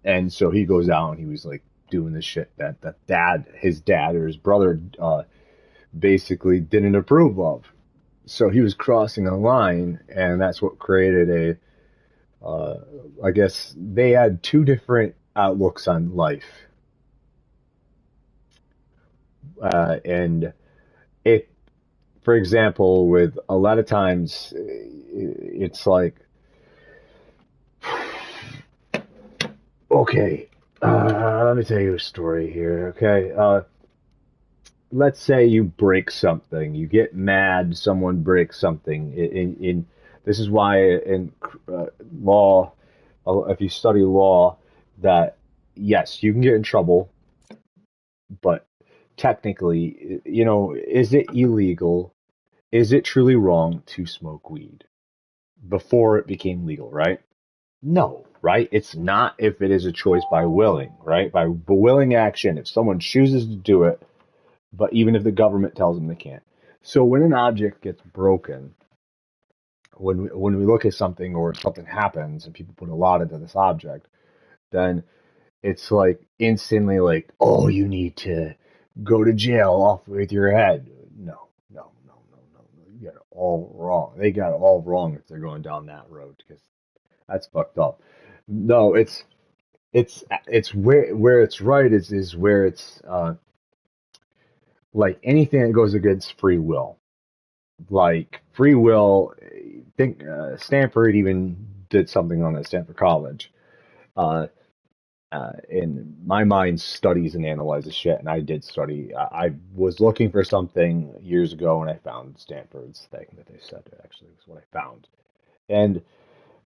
And so he goes out and he was like doing the shit that his dad or his brother basically didn't approve of. So he was crossing a line, and that's what created I guess they had two different outlooks on life. And it, for example, with a lot of times, it's like, okay, let me tell you a story here, okay? Let's say you break something, you get mad, someone breaks something. This is why in law, if you study law, that yes, you can get in trouble, but technically, is it illegal? Is it truly wrong to smoke weed before it became legal, right? No, right? It's not if it is a choice by willing, right? By willing action, if someone chooses to do it, but even if the government tells them they can't. So when an object gets broken, when we look at something or something happens and people put a lot into this object, then it's like instantly like, oh, you need to go to jail off with your head. No, no, no, no, no, no. You got it all wrong. They got it all wrong if they're going down that road because that's fucked up. No, it's where it's right is where it's like anything that goes against free will. Like free will, think Stanford even did something on it, Stanford College. Uh, in my mind studies and analyzes shit, and I did study. I was looking for something years ago, and I found Stanford's thing that they said actually was what I found. And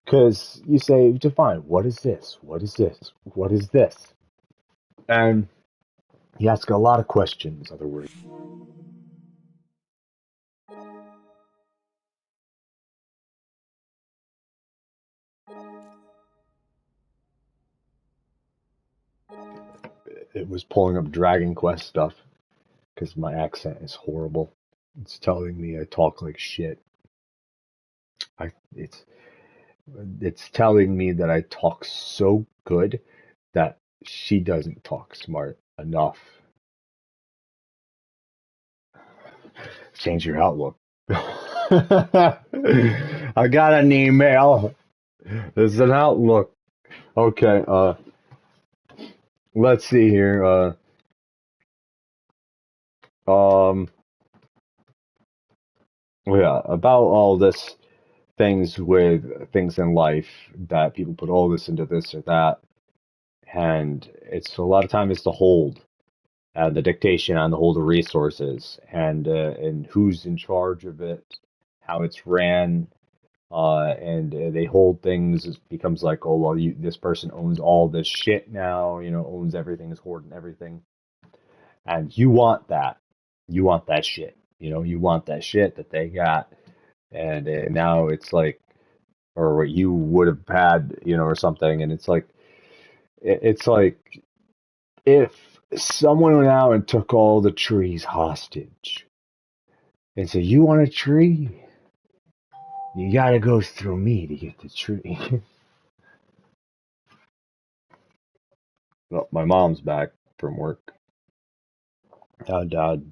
because you say, define what is this? What is this? What is this? And you ask a lot of questions. In other words, it was pulling up Dragon Quest stuff because my accent is horrible. It's telling me I talk like shit. I it's telling me that I talk so good that she doesn't talk smart enough. Change your outlook. I got an email. There's an outlook. Okay, let's see here. Um, yeah, about all this things in life that people put all this into this or that, and it's a lot of time it's the hold, the dictation on the hold of resources, and who's in charge of it, how it's ran, and they hold things. It becomes like, oh well, this person owns all this shit now, owns everything, is hoarding everything, and you want that shit, you want that shit that they got, and now it's like, or what you would have had, or something, and it's like, it's like if someone went out and took all the trees hostage and said, you want a tree? You gotta go through me to get the tree. Well, my mom's back from work. Dad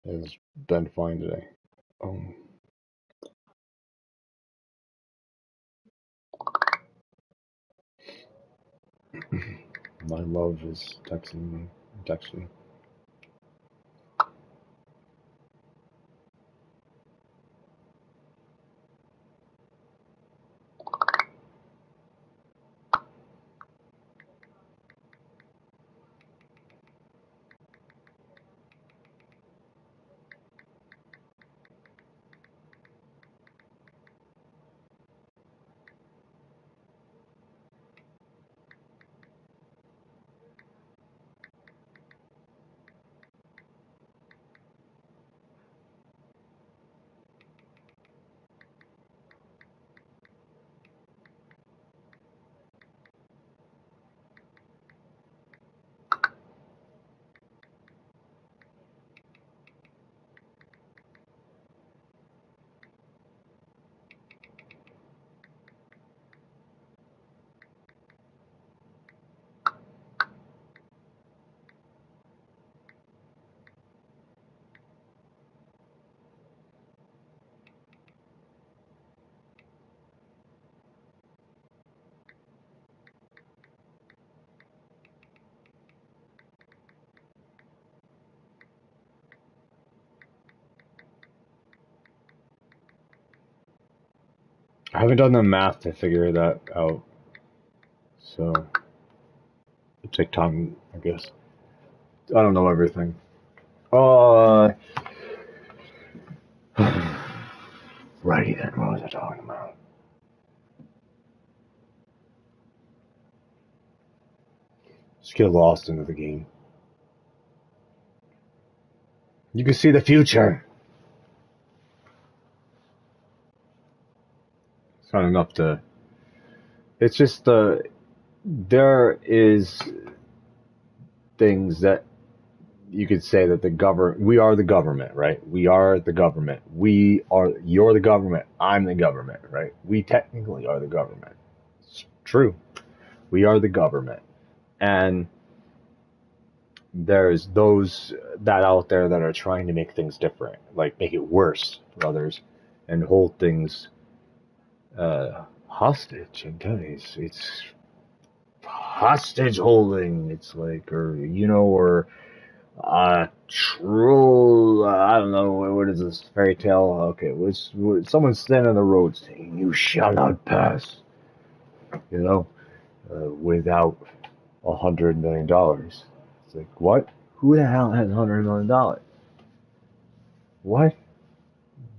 has been fine today. Um, my love is texting me. Texting. I haven't done the math to figure that out, so it'll take time, I guess. I don't know everything. Uh, righty then, what was I talking about? Just get lost into the game. You can see the future. It's not enough to. It's just there is things that you could say that we are the government, right? We are the government. You're the government. I'm the government, right? We technically are the government. It's true. We are the government. And there's those that out there that are trying to make things different, like make it worse for others and hold things hostage. And guys, it's hostage holding. It's like, or troll. I don't know, what is this fairy tale? Okay, someone standing on the road saying, "You shall not pass," without $100 million. It's like, what? Who the hell has $100 million? What?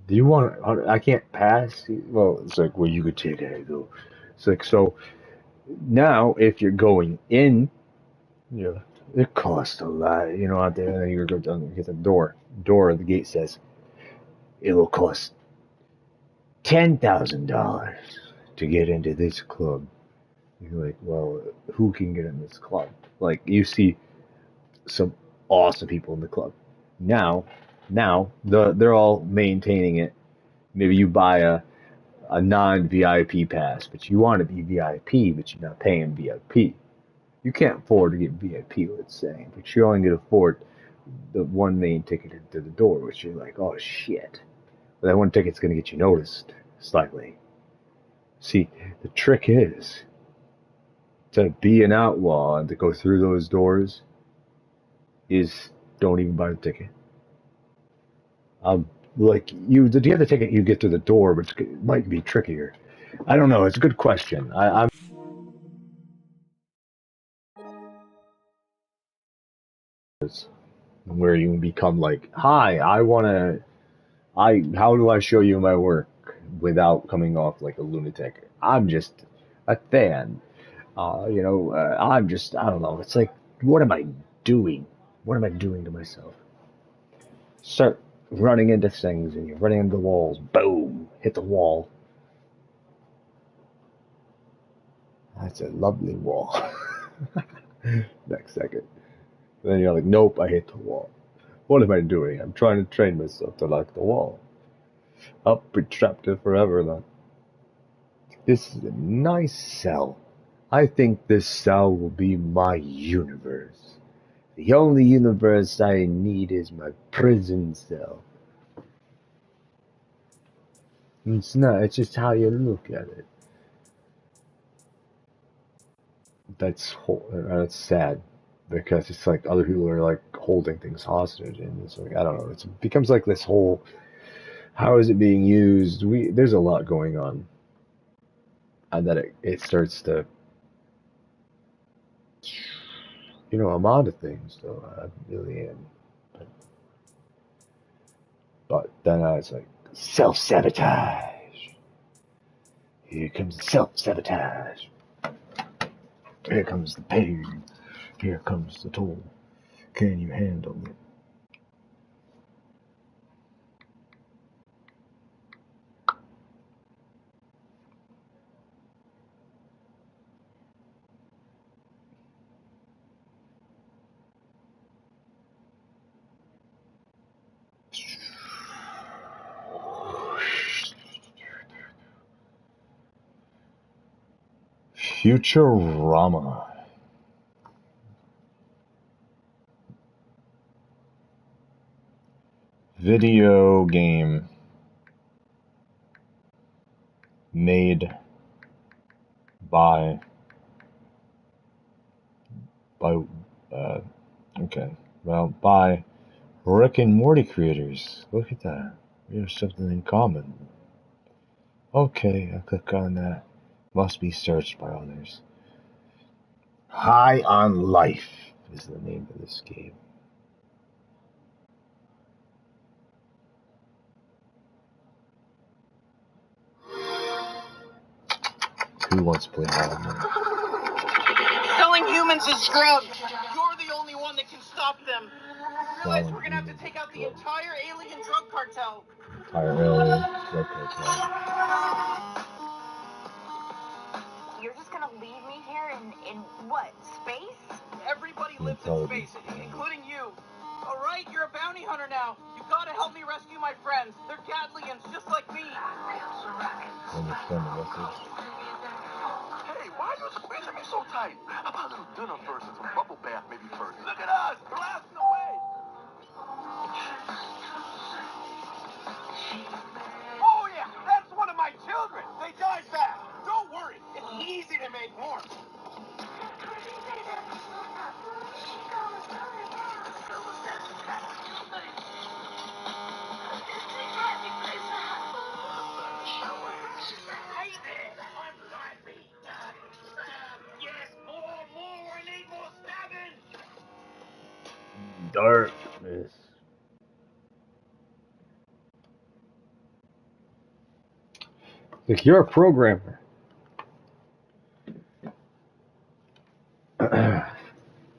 Do you want? I can't pass. Well, it's like, well, you could take it. Though. It's like, so now if you're going in, it costs a lot, out there. And then you go down, get the door. The gate says it will cost $10,000 to get into this club. You're like, well, who can get in this club? Like, you see some awesome people in the club. Now they're all maintaining it. Maybe you buy a non-VIP pass, but you want to be VIP, but you're not paying VIP. You can't afford to get VIP, let's say, but you only can afford the one main ticket to the door, which you're like, oh shit. But that one ticket's going to get you noticed slightly. See, the trick is to be an outlaw and to go through those doors is don't even buy the ticket. Like you, the other ticket you get through the door, which might be trickier. I don't know. It's a good question. I'm where you become like, hi, I want to. How do I show you my work without coming off like a lunatic? I'm just a fan. I don't know. It's like, what am I doing? What am I doing to myself? Start running into things and you're running into walls. Boom! Hit the wall. That's a lovely wall. Next second. Then you're like, nope, I hit the wall. What am I doing? I'm trying to train myself to like the wall. I'll be trapped here forever then. This is a nice cell. I think this cell will be my universe. The only universe I need is my prison cell. It's not, it's just how you look at it. That's sad. Because it's like other people are like holding things hostage and it's like, I don't know, it becomes like this whole, how is it being used? There's a lot going on. And then it starts to, I'm onto things, though. I really am. But then I was like, self-sabotage. Here comes self-sabotage. Here comes the pain. Here comes the toll. Can you handle it? Futurama. Video game made by okay, well, by Rick and Morty creators. Look at that. We have something in common. Okay, I'll click on that. Must be searched by others. High on Life is the name of this game. Who wants to play High on Life? Selling humans is drugs. You're the only one that can stop them. Realize we're gonna have to take out the entire alien drug cartel. Entire alien drug cartel. You're just gonna leave me here in what, space? Everybody lives in space, including you. All right, you're a bounty hunter now. You gotta help me rescue my friends. They're Gatlians, just like me. Understand the message. Hey, why are you squeezing me so tight? How about a little dinner first and some bubble bath maybe first? Look at us, blasting away. Oh yeah, that's one of my children. They die fast. Don't worry, it's easy to make more. Darkness. Like, you're a programmer.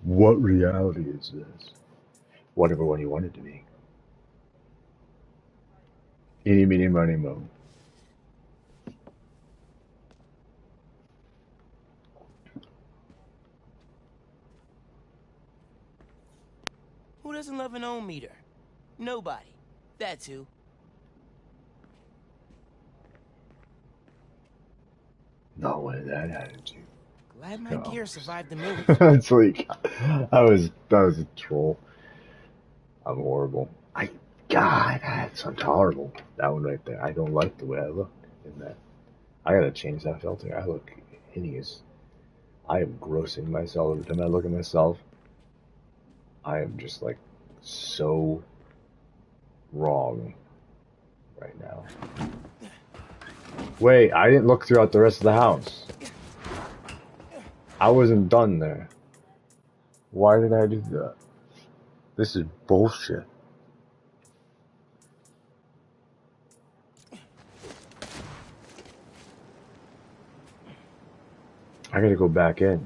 What reality is this? Whatever one you want it to be. Eeny, meeny, miny, mo. doesn't love an ohm meter? Nobody. That's who. Not with that attitude. Glad my No. gear survived the move. It's like, that was a troll. I'm horrible. God, that's intolerable. That one right there. I don't like the way I look in that. I gotta change that filter. I look hideous. I am grossing myself every time I look at myself. I am just like so wrong right now. Wait, I didn't look throughout the rest of the house. I wasn't done there. Why did I do that? This is bullshit. I gotta go back in.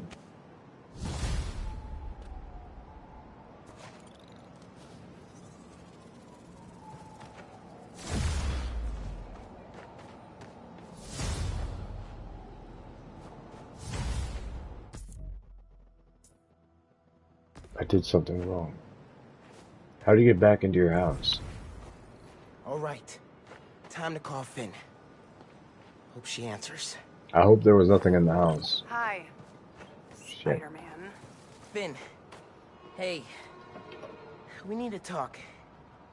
I did something wrong. How do you get back into your house? All right. Time to call Finn. Hope she answers. I hope there was nothing in the house. Hi, Shit. Spider-Man. Finn. Hey. We need to talk.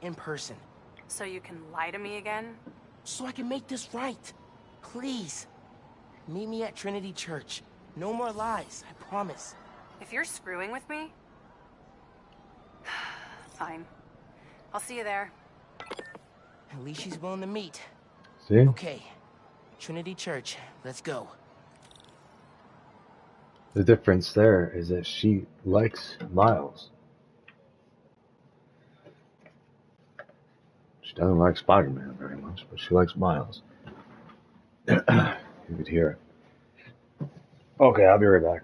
In person. So you can lie to me again? So I can make this right. Please. Meet me at Trinity Church. No more lies, I promise. If you're screwing with me... Fine. I'll see you there. At least she's willing to meet. See? Okay. Trinity Church, let's go. The difference there is that she likes Miles. She doesn't like Spider-Man very much, but she likes Miles. You could hear it. Okay, I'll be right back.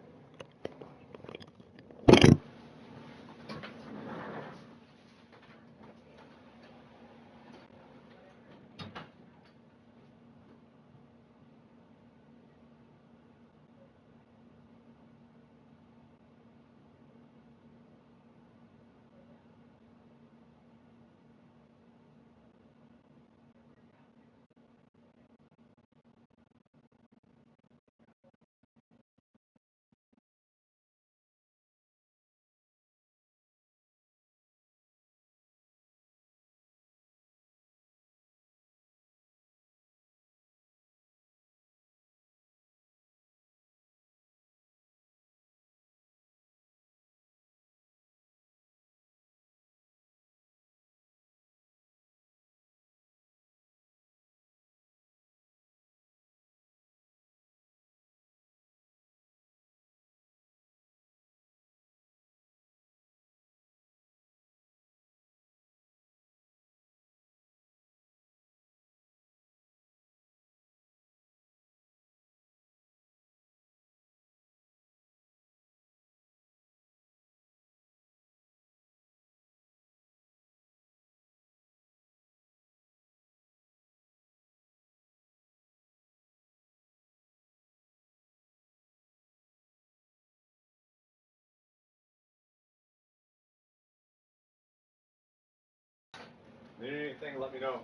Need anything, let me know.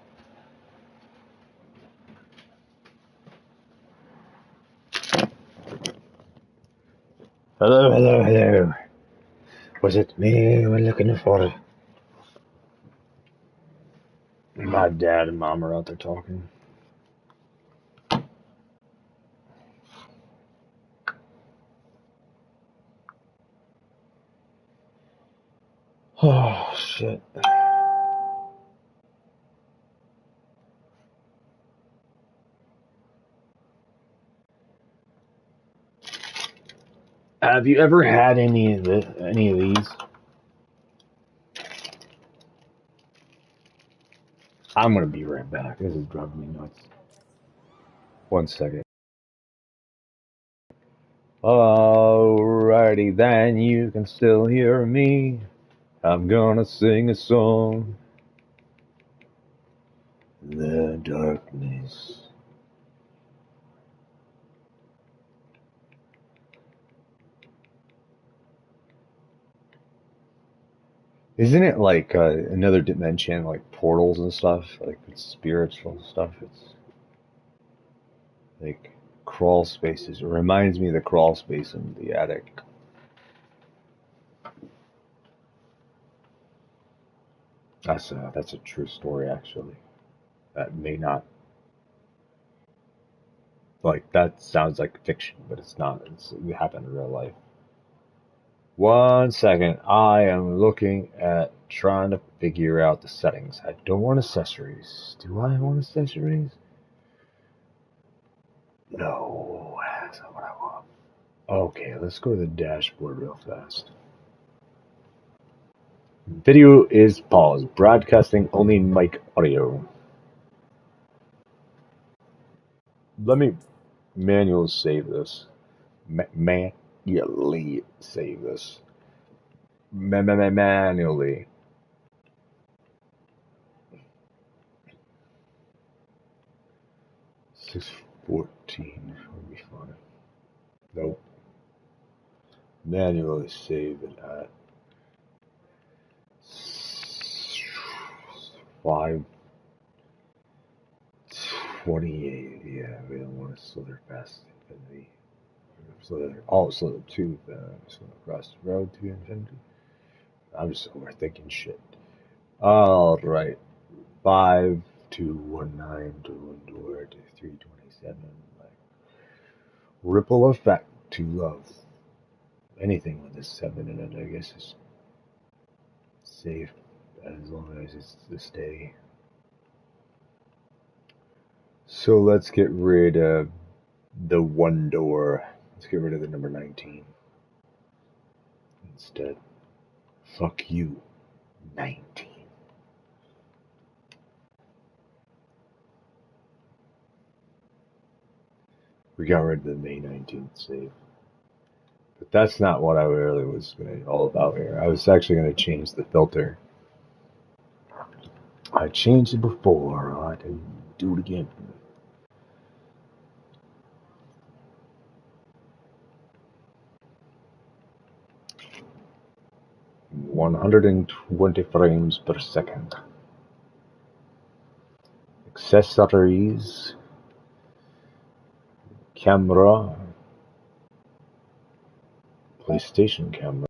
Hello, hello, hello. Was it me you were looking for? My dad and mom are out there talking. Oh, shit. Have you ever had any of these? I'm gonna be right back. This is driving me nuts. 1 second. Alrighty then, you can still hear me. I'm gonna sing a song. The darkness. Isn't it like another dimension, like portals and stuff, like it's spiritual stuff? It's like crawl spaces. It reminds me of the crawl space in the attic. That's a true story, actually. That may not, like, that sounds like fiction, but it's not. It happened in real life. 1 second. I am looking at trying to figure out the settings. I don't want accessories. Do I want accessories? No, that's not what I want. Okay, let's go to the dashboard real fast. Video is paused. Broadcasting only mic audio. Let me manually save this. Manually save this. Manually. 614 would be fine. Nope. Manually save it at 528. Yeah, we don't want to slither past infinity. Slither 2, slither across the road to infinity. I'm just overthinking shit. Alright. 5219 to one door to 327. Like, ripple effect to love. Anything with a 7 in it, I guess, is safe as long as it's to stay. So let's get rid of the one door. Let's get rid of the number 19 instead. Fuck you, 19. We got rid of the May 19th save. But that's not what I really was all about here. I was actually going to change the filter. I changed it before. I can do it again. "120 frames per second. Accessories. Camera. PlayStation camera.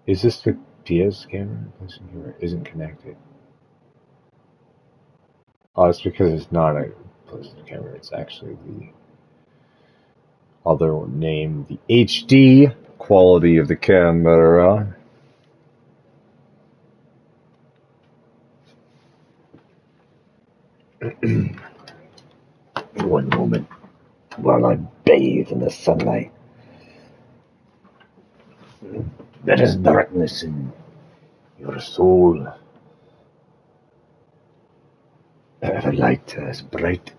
Is this the PS camera? PlayStation camera isn't connected. Oh, it's because it's not a PlayStation camera. It's actually the other name, the HD quality of the camera. One moment while I bathe in the sunlight. There is darkness in your soul. The light is bright.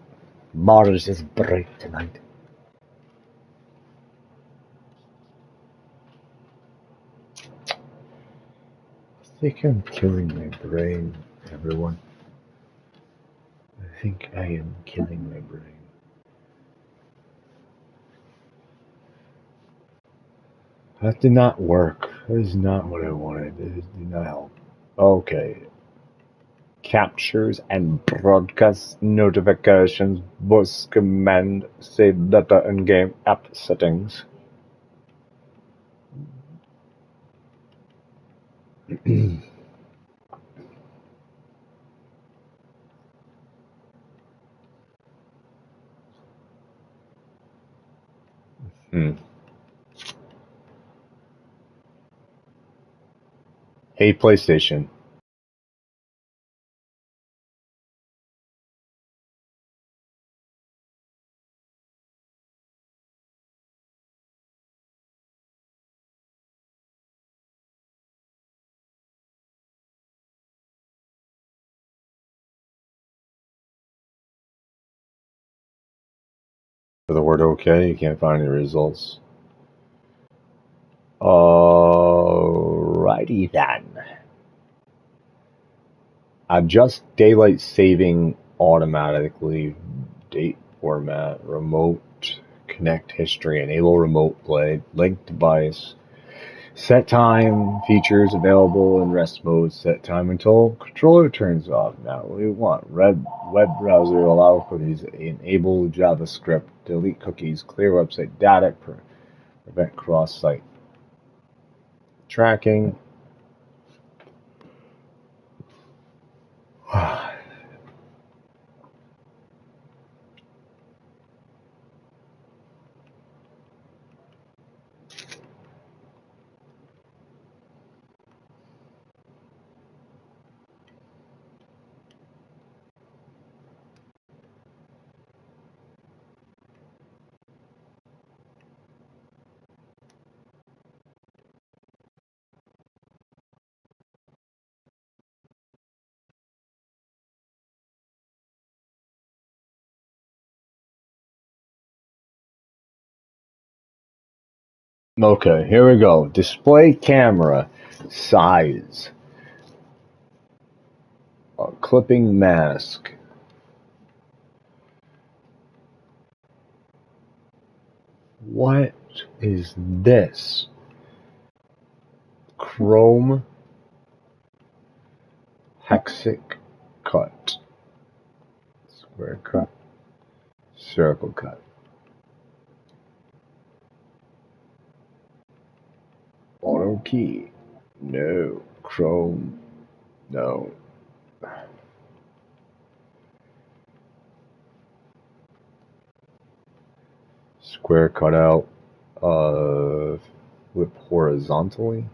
Mars is bright tonight. I think I'm killing my brain, everyone. I think I am killing my brain. That did not work. That is not what I wanted. It did not help. Okay. Captures and broadcast notifications. Voice command. Save data in game app settings. Hey, PlayStation. For the word OK, you can't find any results. Alrighty then. Adjust daylight saving automatically. date format, remote, connect history, enable remote play, link device, set time, features available in rest mode, set time until controller turns off. Now what do we want? Web browser, allow cookies, enable JavaScript, delete cookies, clear website data, prevent cross-site tracking. Okay, here we go. Display camera size. Clipping mask. What is this? Chrome hexic cut. Square cut. Circle cut. Auto key. No. Chrome. No. Square cutout. Flip horizontally.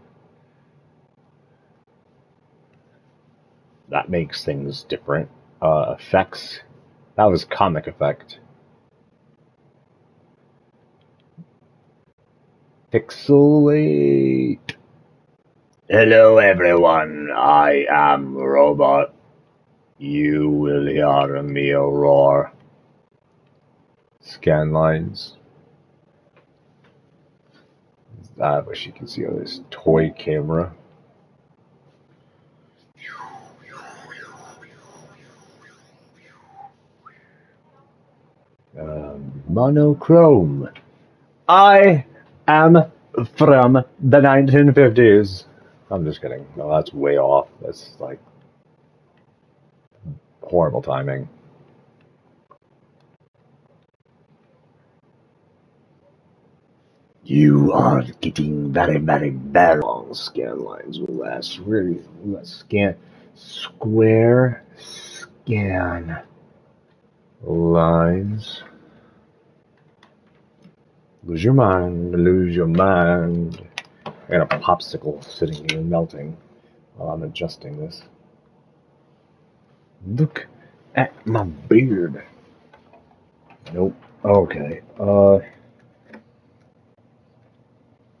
That makes things different. Effects. That was comic effect. Pixelate. Hello everyone, I am Robot. You will hear me roar. Scan lines. I wish you could see on this toy camera. Monochrome. I am from the 1950s. I'm just kidding. No, that's way off. That's like horrible timing. You are getting very, very, very long. Scan lines will last really. Let's scan. Square scan lines. Lose your mind. Lose your mind. I got a popsicle sitting here melting while I'm adjusting this. Look at my beard. Nope. Okay.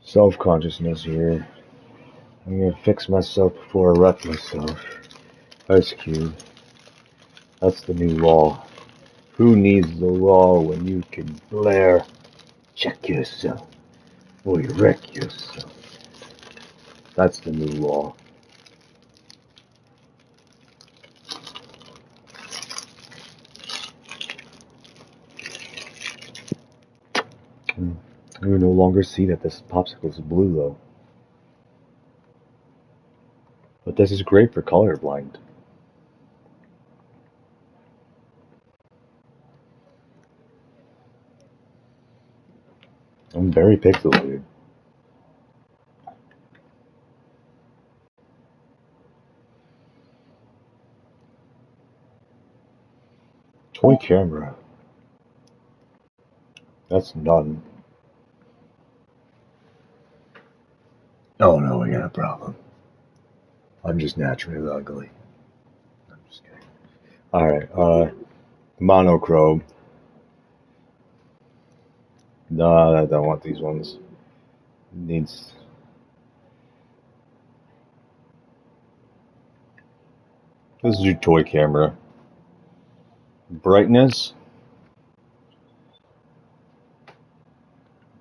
Self-consciousness here. I'm gonna fix myself before I wreck myself. Ice Cube. That's the new law. Who needs the law when you can blare? Check yourself or you wreck yourself. That's the new law. You no longer see that this popsicle is blue though. But this is great for colorblind. I'm very pixelated. Toy camera. That's none. Oh no, we got a problem. I'm just naturally ugly. I'm just kidding. Alright, monochrome. No, I don't want these ones. Needs. This is your toy camera. Brightness.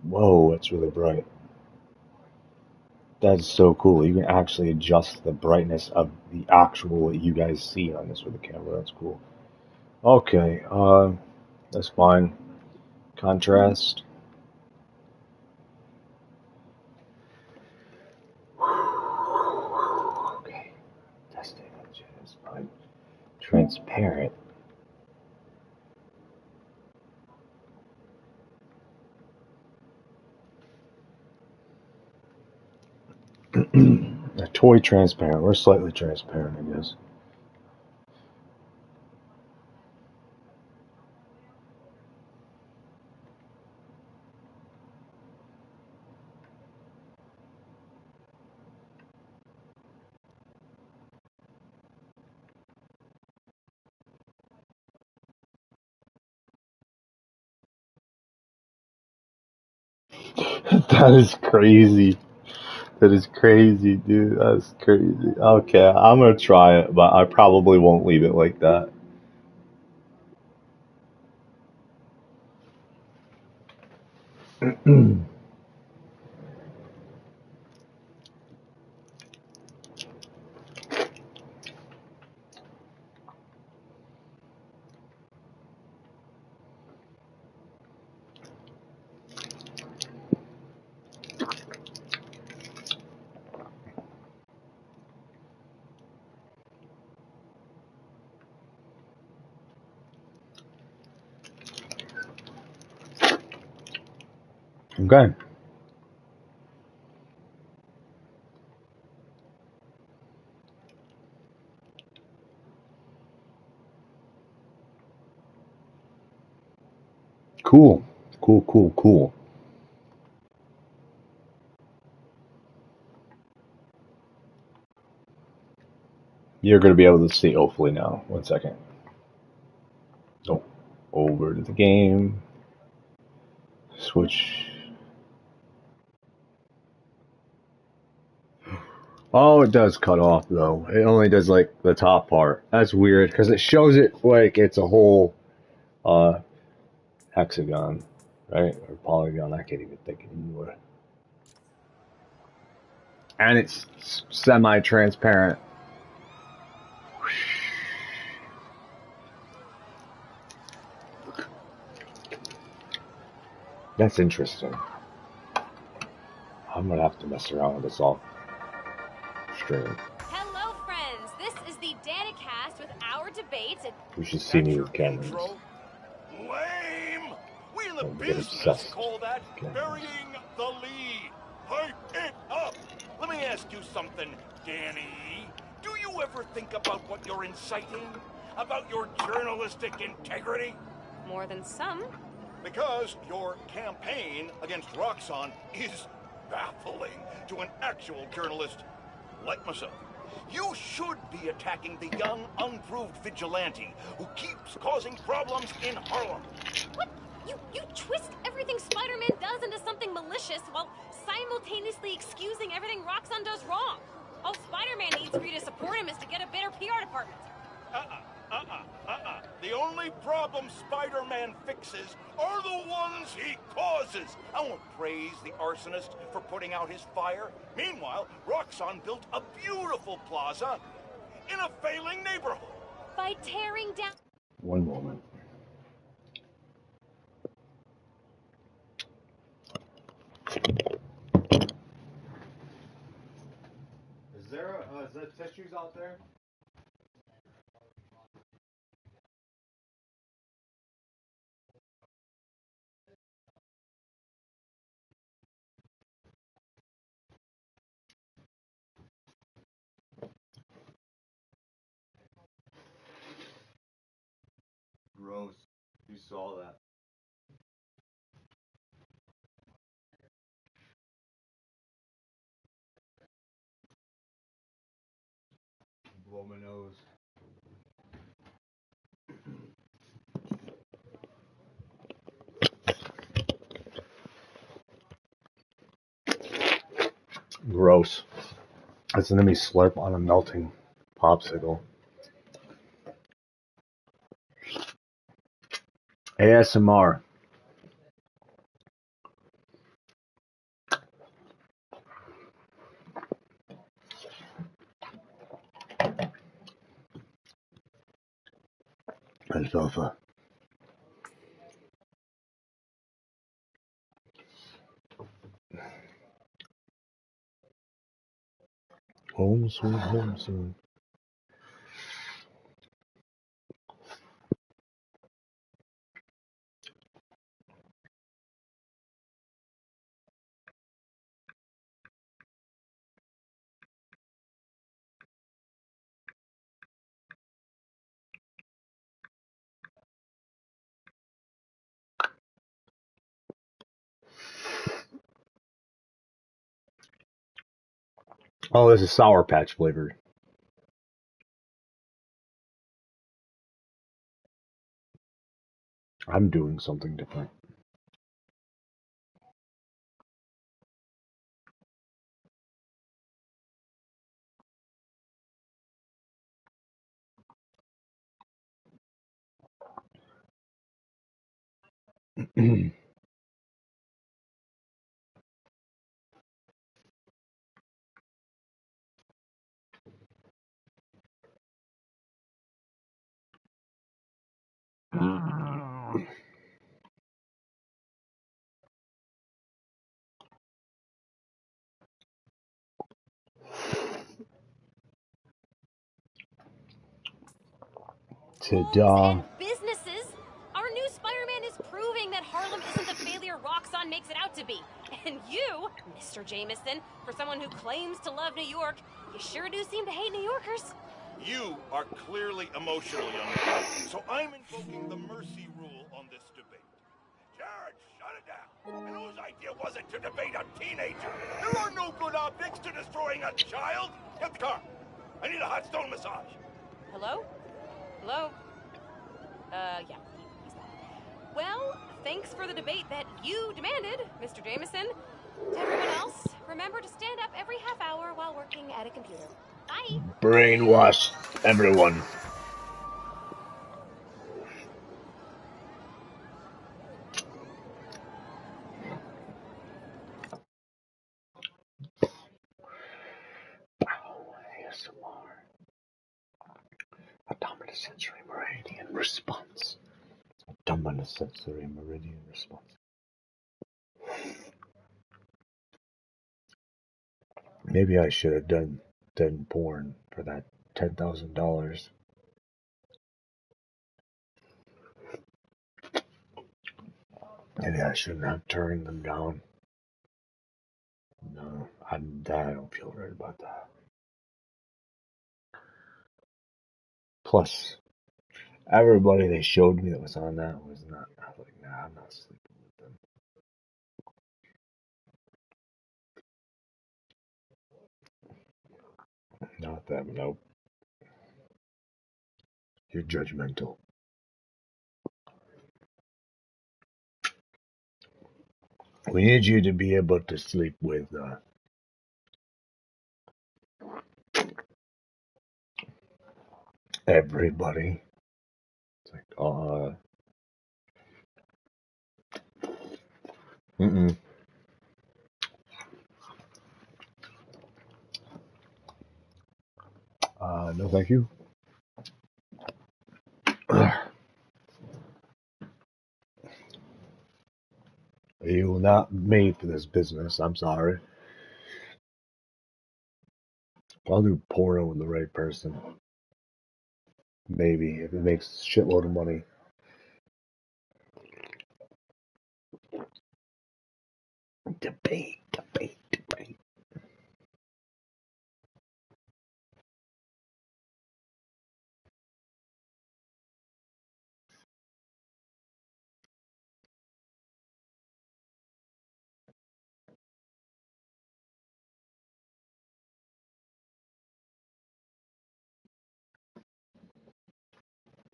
Whoa, that's really bright. That's so cool. You can actually adjust the brightness of the actual what you guys see on this with the camera. That's cool. Okay, That's fine. Contrast. Okay. Testing. That's fine. Transparent. A toy transparent. We're slightly transparent, I guess. That is crazy. That is crazy, dude. That's crazy. Okay, I'm gonna try it, but I probably won't leave it like that. Okay. Cool. Cool, cool, cool. You're gonna be able to see hopefully now. 1 second. Oh, over to the game. Switch. Oh, it does cut off though. It only does like the top part. That's weird because it shows it like it's a whole hexagon, right? Or polygon. I can't even think anymore. And it's semi-transparent. That's interesting. I'm gonna have to mess around with this off stream. Hello, friends. This is the Danicast with our debates. You should see That's me your with cameras. intro? Lame! We in the I'm get business obsessed. call that Cameras. burying the lead. Hype it up! Let me ask you something, Danny. Do you ever think about what you're inciting? About your journalistic integrity? More than some. Because your campaign against Roxxon is baffling to an actual journalist like myself. You should be attacking the young, unproved vigilante who keeps causing problems in Harlem. What? You twist everything Spider-Man does into something malicious while simultaneously excusing everything Roxxon does wrong. All Spider-Man needs for you to support him is to get a better PR department. The only problem Spider-Man fixes are the ones he causes. I won't praise the arsonist for putting out his fire. Meanwhile, Roxxon built a beautiful plaza in a failing neighborhood. By tearing down... One moment. Is there tissues out there? Gross. You saw that. Blow my nose. Gross. Listen to me slurp on a melting popsicle. ASMR. Alfalfa. Home sweet home soon. Oh, this is Sour Patch flavored. I'm doing something different. Homes Ta-da. and businesses. Our new Spider-Man is proving that Harlem isn't the failure Roxxon makes it out to be. And you, Mr. Jameson, for someone who claims to love New York, you sure do seem to hate New Yorkers. You are clearly emotional, young lady, so I'm invoking the mercy rule on this debate. Jared, shut it down. And whose idea was it to debate a teenager? There are no good optics to destroying a child. Get the car. I need a hot stone massage. Hello? Hello? Yeah, he's gone. Well, thanks for the debate that you demanded, Mr. Jameson. To everyone else, remember to stand up every half hour while working at a computer. Bye! Brainwash everyone. ASMR. A dominant sensory meridian response. Dominant sensory meridian response. Maybe I should have done porn for that $10,000. Maybe I shouldn't have turned them down. No, I don't feel right about that. Plus, everybody they showed me that was on that was not. I was like, nah, I'm not sleeping with them. Not them. Nope. You're judgmental. We need you to be able to sleep with everybody. It's like, mm-mm. No, thank you. You were not made for this business. I'm sorry. I'll do porno with the right person. Maybe if it makes a shitload of money. Debate, debate, debate.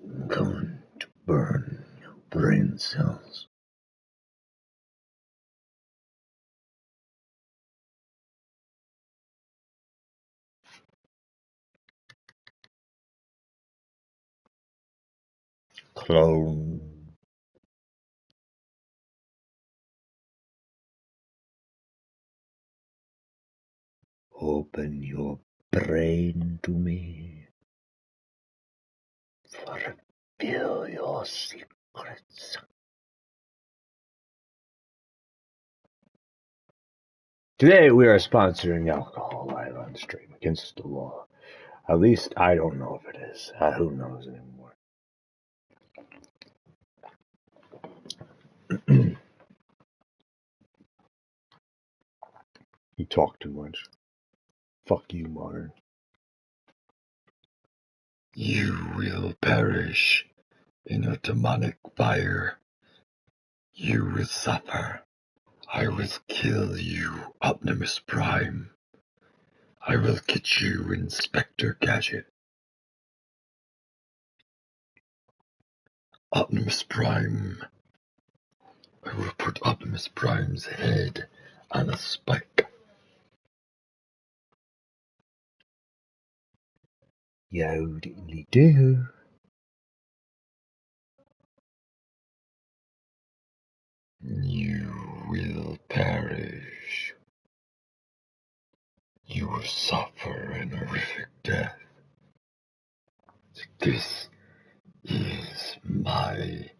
I'm going to burn your brain cells. Clone. Open your brain to me. Reveal your secrets. Today we are sponsoring alcohol live on stream against the law. At least I don't know if it is. Who knows anymore? You talk too much. Fuck you, Modern. You will perish in a demonic fire. You will suffer. I will kill you, Optimus Prime. I will get you, Inspector Gadget. Optimus Prime. I will put Optimus Prime's head on a spike. Yo-diddly-do. You will perish. You will suffer an horrific death. This is my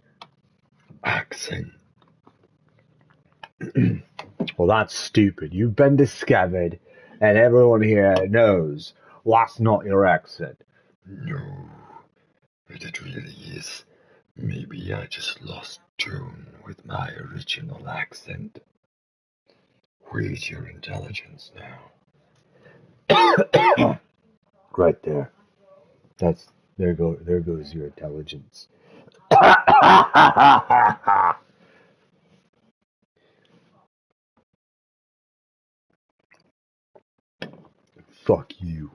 accent. Well, that's stupid. You've been discovered, and everyone here knows that's not your accent. No, but it really is. Maybe I just lost tune with my original accent. Where's your intelligence now? Right there. There goes your intelligence. Fuck you.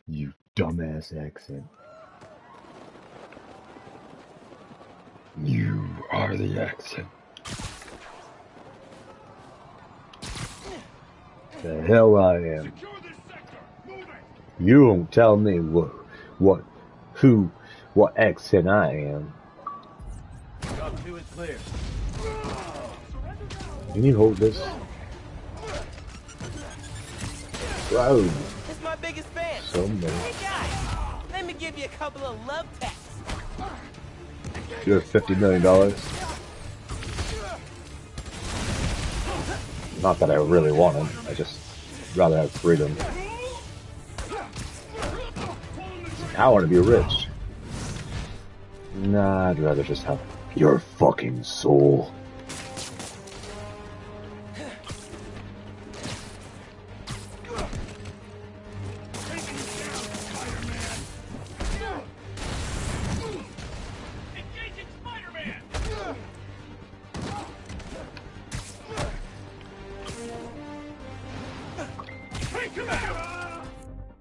You dumbass accent. You are the accent. The hell I am. You don't tell me what accent I am. Can you hold this? Bro. It's my biggest fan. Somebody. Hey guys, let me give you a couple of love texts. You have $50 million. Not that I really want them. I just rather have freedom. I want to be rich. Nah, I'd rather just have your fucking soul.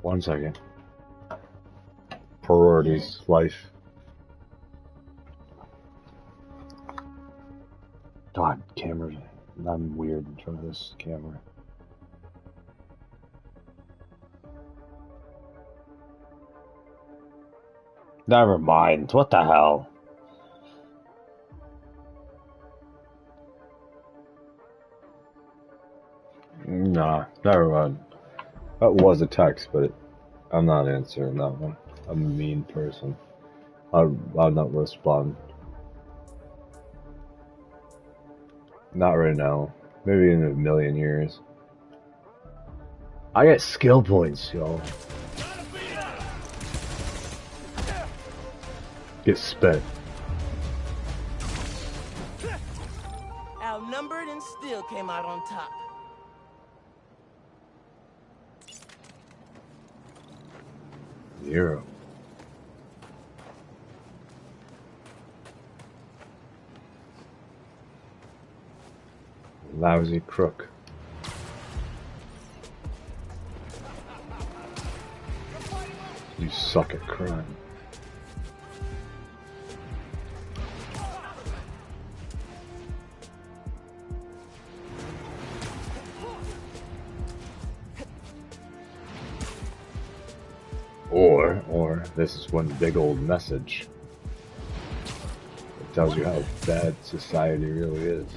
One second. Priorities, life. God, camera. I'm weird in front of this camera. Never mind. What the hell? Nah, never mind. That was a text, but I'm not answering that one. I'm a mean person. I'll not respond. Not right now. Maybe in a million years. I get skill points, y'all. Get spent. Outnumbered and still came out on top. Zero. Lousy crook. You suck at crime. Or this is one big old message. It tells you how bad society really is.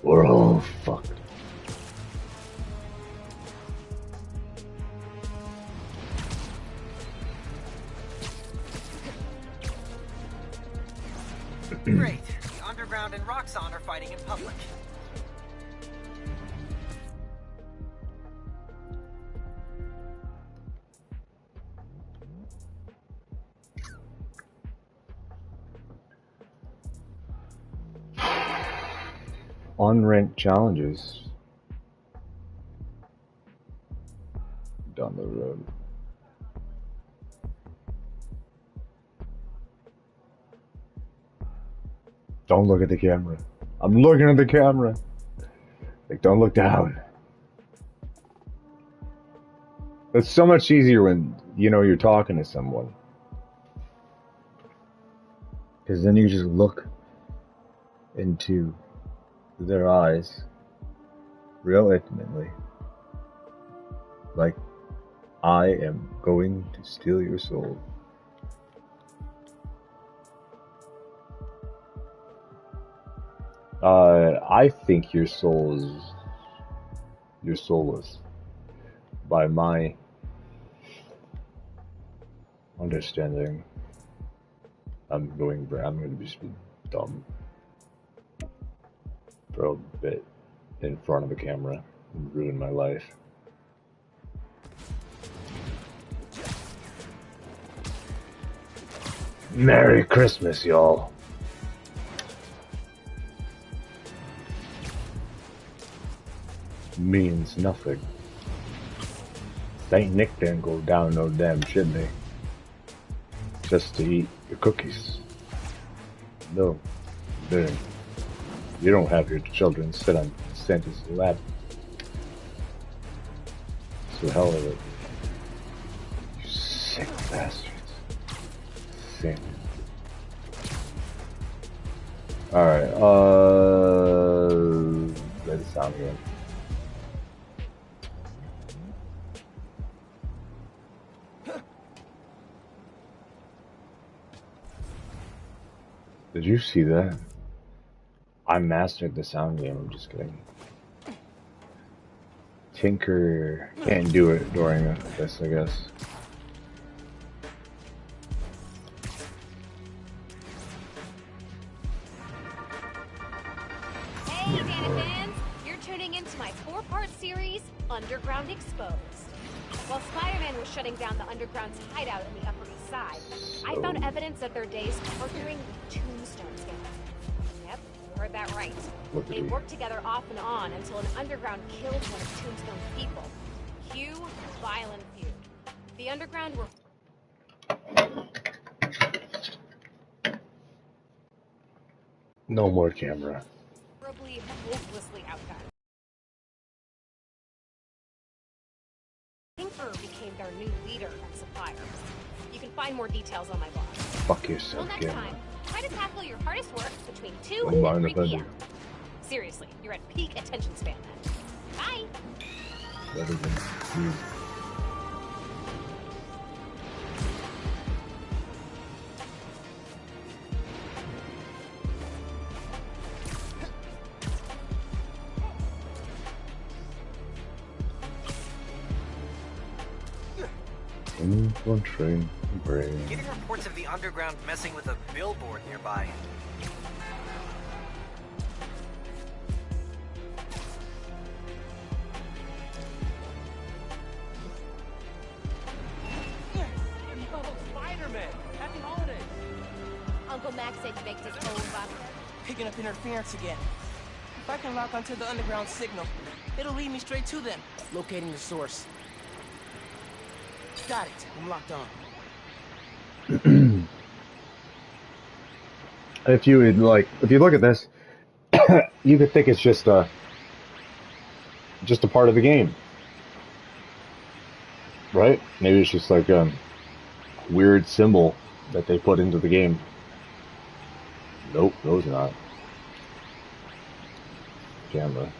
We're all fucked. Great. The Underground and Roxxon are fighting in public. Unranked challenges. Down the road. Don't look at the camera. I'm looking at the camera. Like, don't look down. It's so much easier when, you know, you're talking to someone. Because then you just look into their eyes real intimately. Like, I am going to steal your soul. I think you're soulless. By my understanding, I'm going to just be dumb for a bit in front of the camera and ruin my life. Merry Christmas, y'all. Means nothing. Saint Nick didn't go down no damn chimney just to eat your cookies. No, didn't. You don't have your children sit on Santa's lap. It's the hell of it. You sick bastards. Santa. Alright, let it sound good. Did you see that? I mastered the sound game, I'm just kidding. Tinker can't do it during this, I guess. Hey, Dana fans! You're tuning into my 4-part series, Underground Exposed. While Spider-Man was shutting down the Underground's hideout in the Upper East Side, I found evidence of their days partnering with Tombstone gangs. Yep, you heard that right. They worked together off and on until an Underground killed one of Tombstone's people. Cue violent feud. The Underground were No more camera. horribly, hopelessly outgunned. Tinker became their new leader and supplier. You can find more details on my blog. Fuck yourself, Till next time, try to tackle your hardest work between 2 and 3 p.m. Seriously, you're at peak attention span then. Bye! Better than you. One train, brain. Getting reports of the Underground messing with a billboard nearby. Oh, Spider-Man! Happy holidays! Uncle Max said he baked his own vodka. Picking up interference again. If I can lock onto the Underground signal, it'll lead me straight to them, locating the source. Got it. I'm locked on. If you would if you look at this, you could think it's just a part of the game, right? Maybe it's just like a weird symbol that they put into the game. Nope, those not. Camera.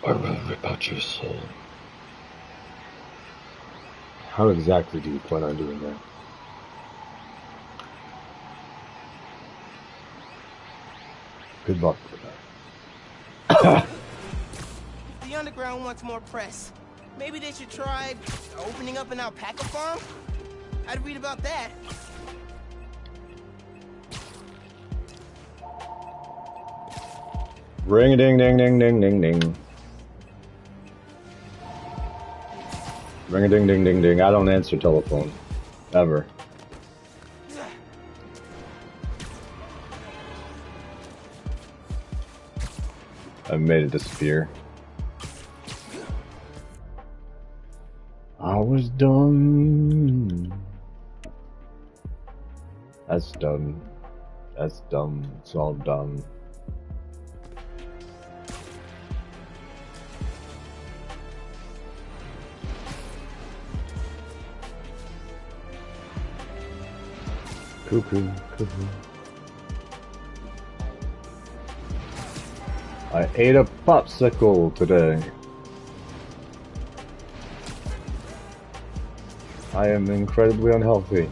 I will rip out your soul. How exactly do you plan on doing that? Good luck with that. the underground wants more press. Maybe they should try opening up an alpaca farm? I'd read about that. Ring a ding ding ding ding ding ding. Ring a ding ding ding ding. I don't answer telephone. Ever. I made it disappear. I was done. That's dumb. That's dumb. It's all dumb. Cuckoo, cuckoo. I ate a popsicle today. I am incredibly unhealthy.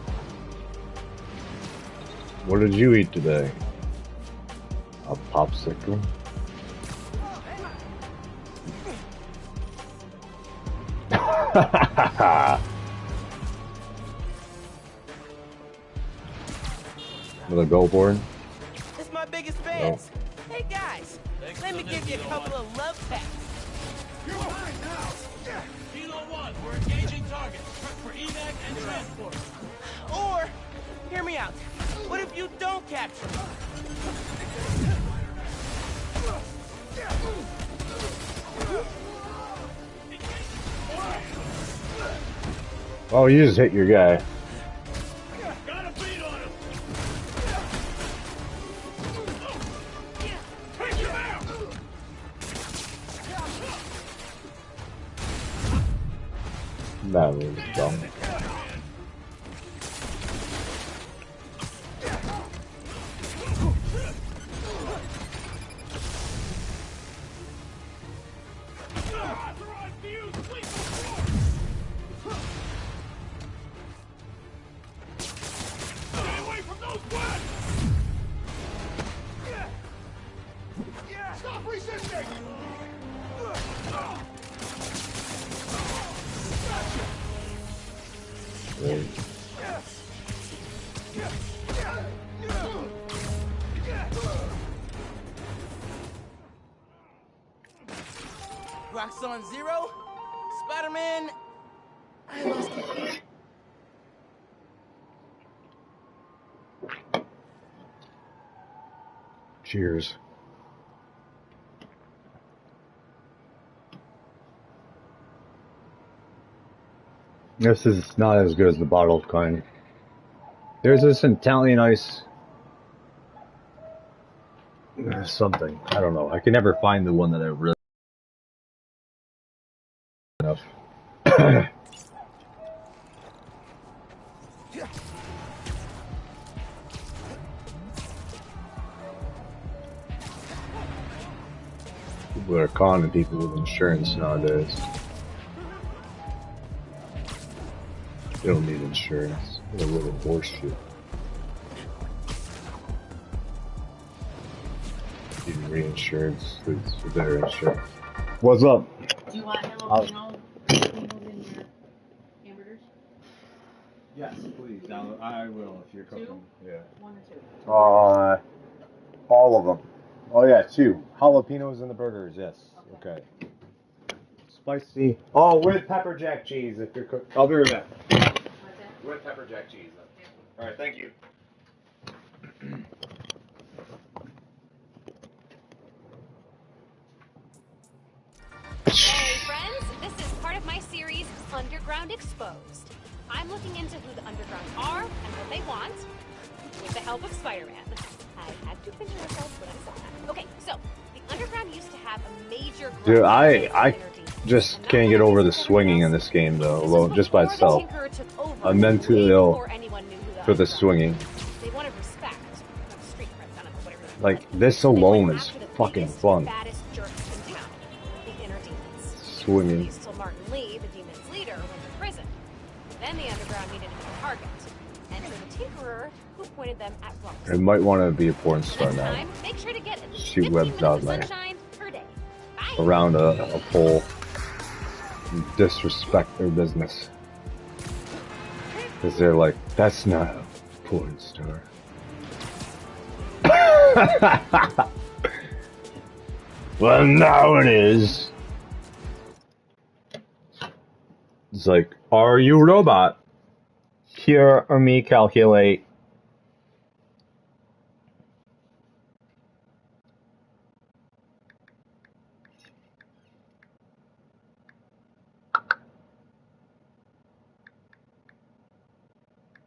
What did you eat today? A popsicle? With a go board? It's my biggest fans. Oh. Hey guys, let me give you a couple of love taps. You're behind now. Kilo 1, we're engaging targets. Prep for evac and transport. Or, hear me out. What if you don't capture me? Oh, you just hit your guy. Got a beat on him. Take him out. That was dumb. Stop resisting! Rocks on zero. Spider-Man, I lost it. Cheers. This is not as good as the bottled kind. There's this Italian ice. Something. I don't know. I can never find the one that I really enough. People are conning people with insurance nowadays. They don't need insurance. They're a little horseshit. Need reinsurance for their insurance. What's up? Do you want jalapeno in your hamburgers? Yes, please. I will if you're cooking. Two? Yeah. 1 or 2? All of them. Oh yeah, 2 jalapenos in the burgers. Yes. Okay. Spicy. Oh, with pepper jack cheese if you're cooking. I'll be right back. What's that? With pepper jack cheese. Okay. All right. Thank you. Hey friends, this is part of my series, Underground Exposed. I'm looking into who the Underground are and what they want, with the help of Spider-Man. I had to pinch myself when I saw that. Okay, so, the Underground used to have a major... Dude, I just can't get over the swinging in this game though, alone, just by itself. I'm mentally ill for the swinging. They wanted respect, not street cred, I don't know, whatever. Like, this alone is fucking fun. Swinging. Till Martin Lee, the demon's leader, went to prison. Then the Underground needed a new target. Enter the Tinkerer, who pointed them at Rome. I might want to be a porn star now. Make sure to get at least Shoot 15 webs minutes out of my sunshine per day. Bye! around a pole and disrespect their business. Because they're like, that's not a porn star. Well, now it is. It's like, are you robot? Hear me calculate.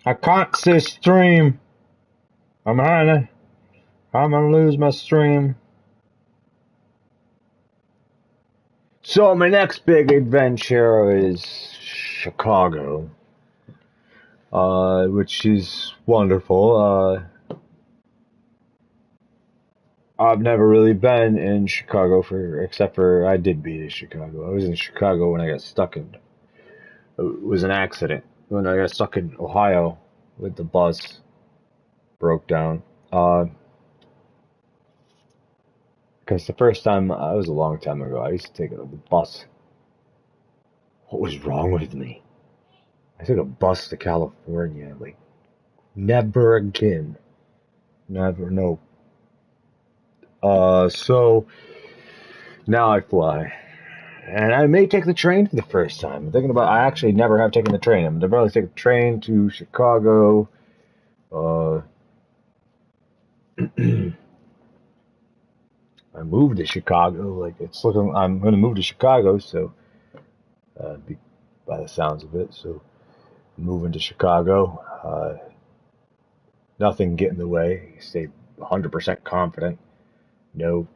I can't see stream. I'm gonna lose my stream. So my next big adventure is Chicago, which is wonderful. I've never really been in Chicago except for I did be in Chicago. I was in Chicago when I got stuck in. It was an accident when I got stuck in Ohio with the bus broke down. Because the first time, it was a long time ago, I used to take the bus. What was wrong with me? I took a bus to California, like, never again. Never, no. So, now I fly. And I may take the train for the first time. I'm thinking about, I actually never have taken the train. I'm going to probably take the train to Chicago. I moved to Chicago, like, it's looking, I'm going to move to Chicago, so, by the sounds of it, so, moving to Chicago, nothing get in the way, stay 100% confident, no,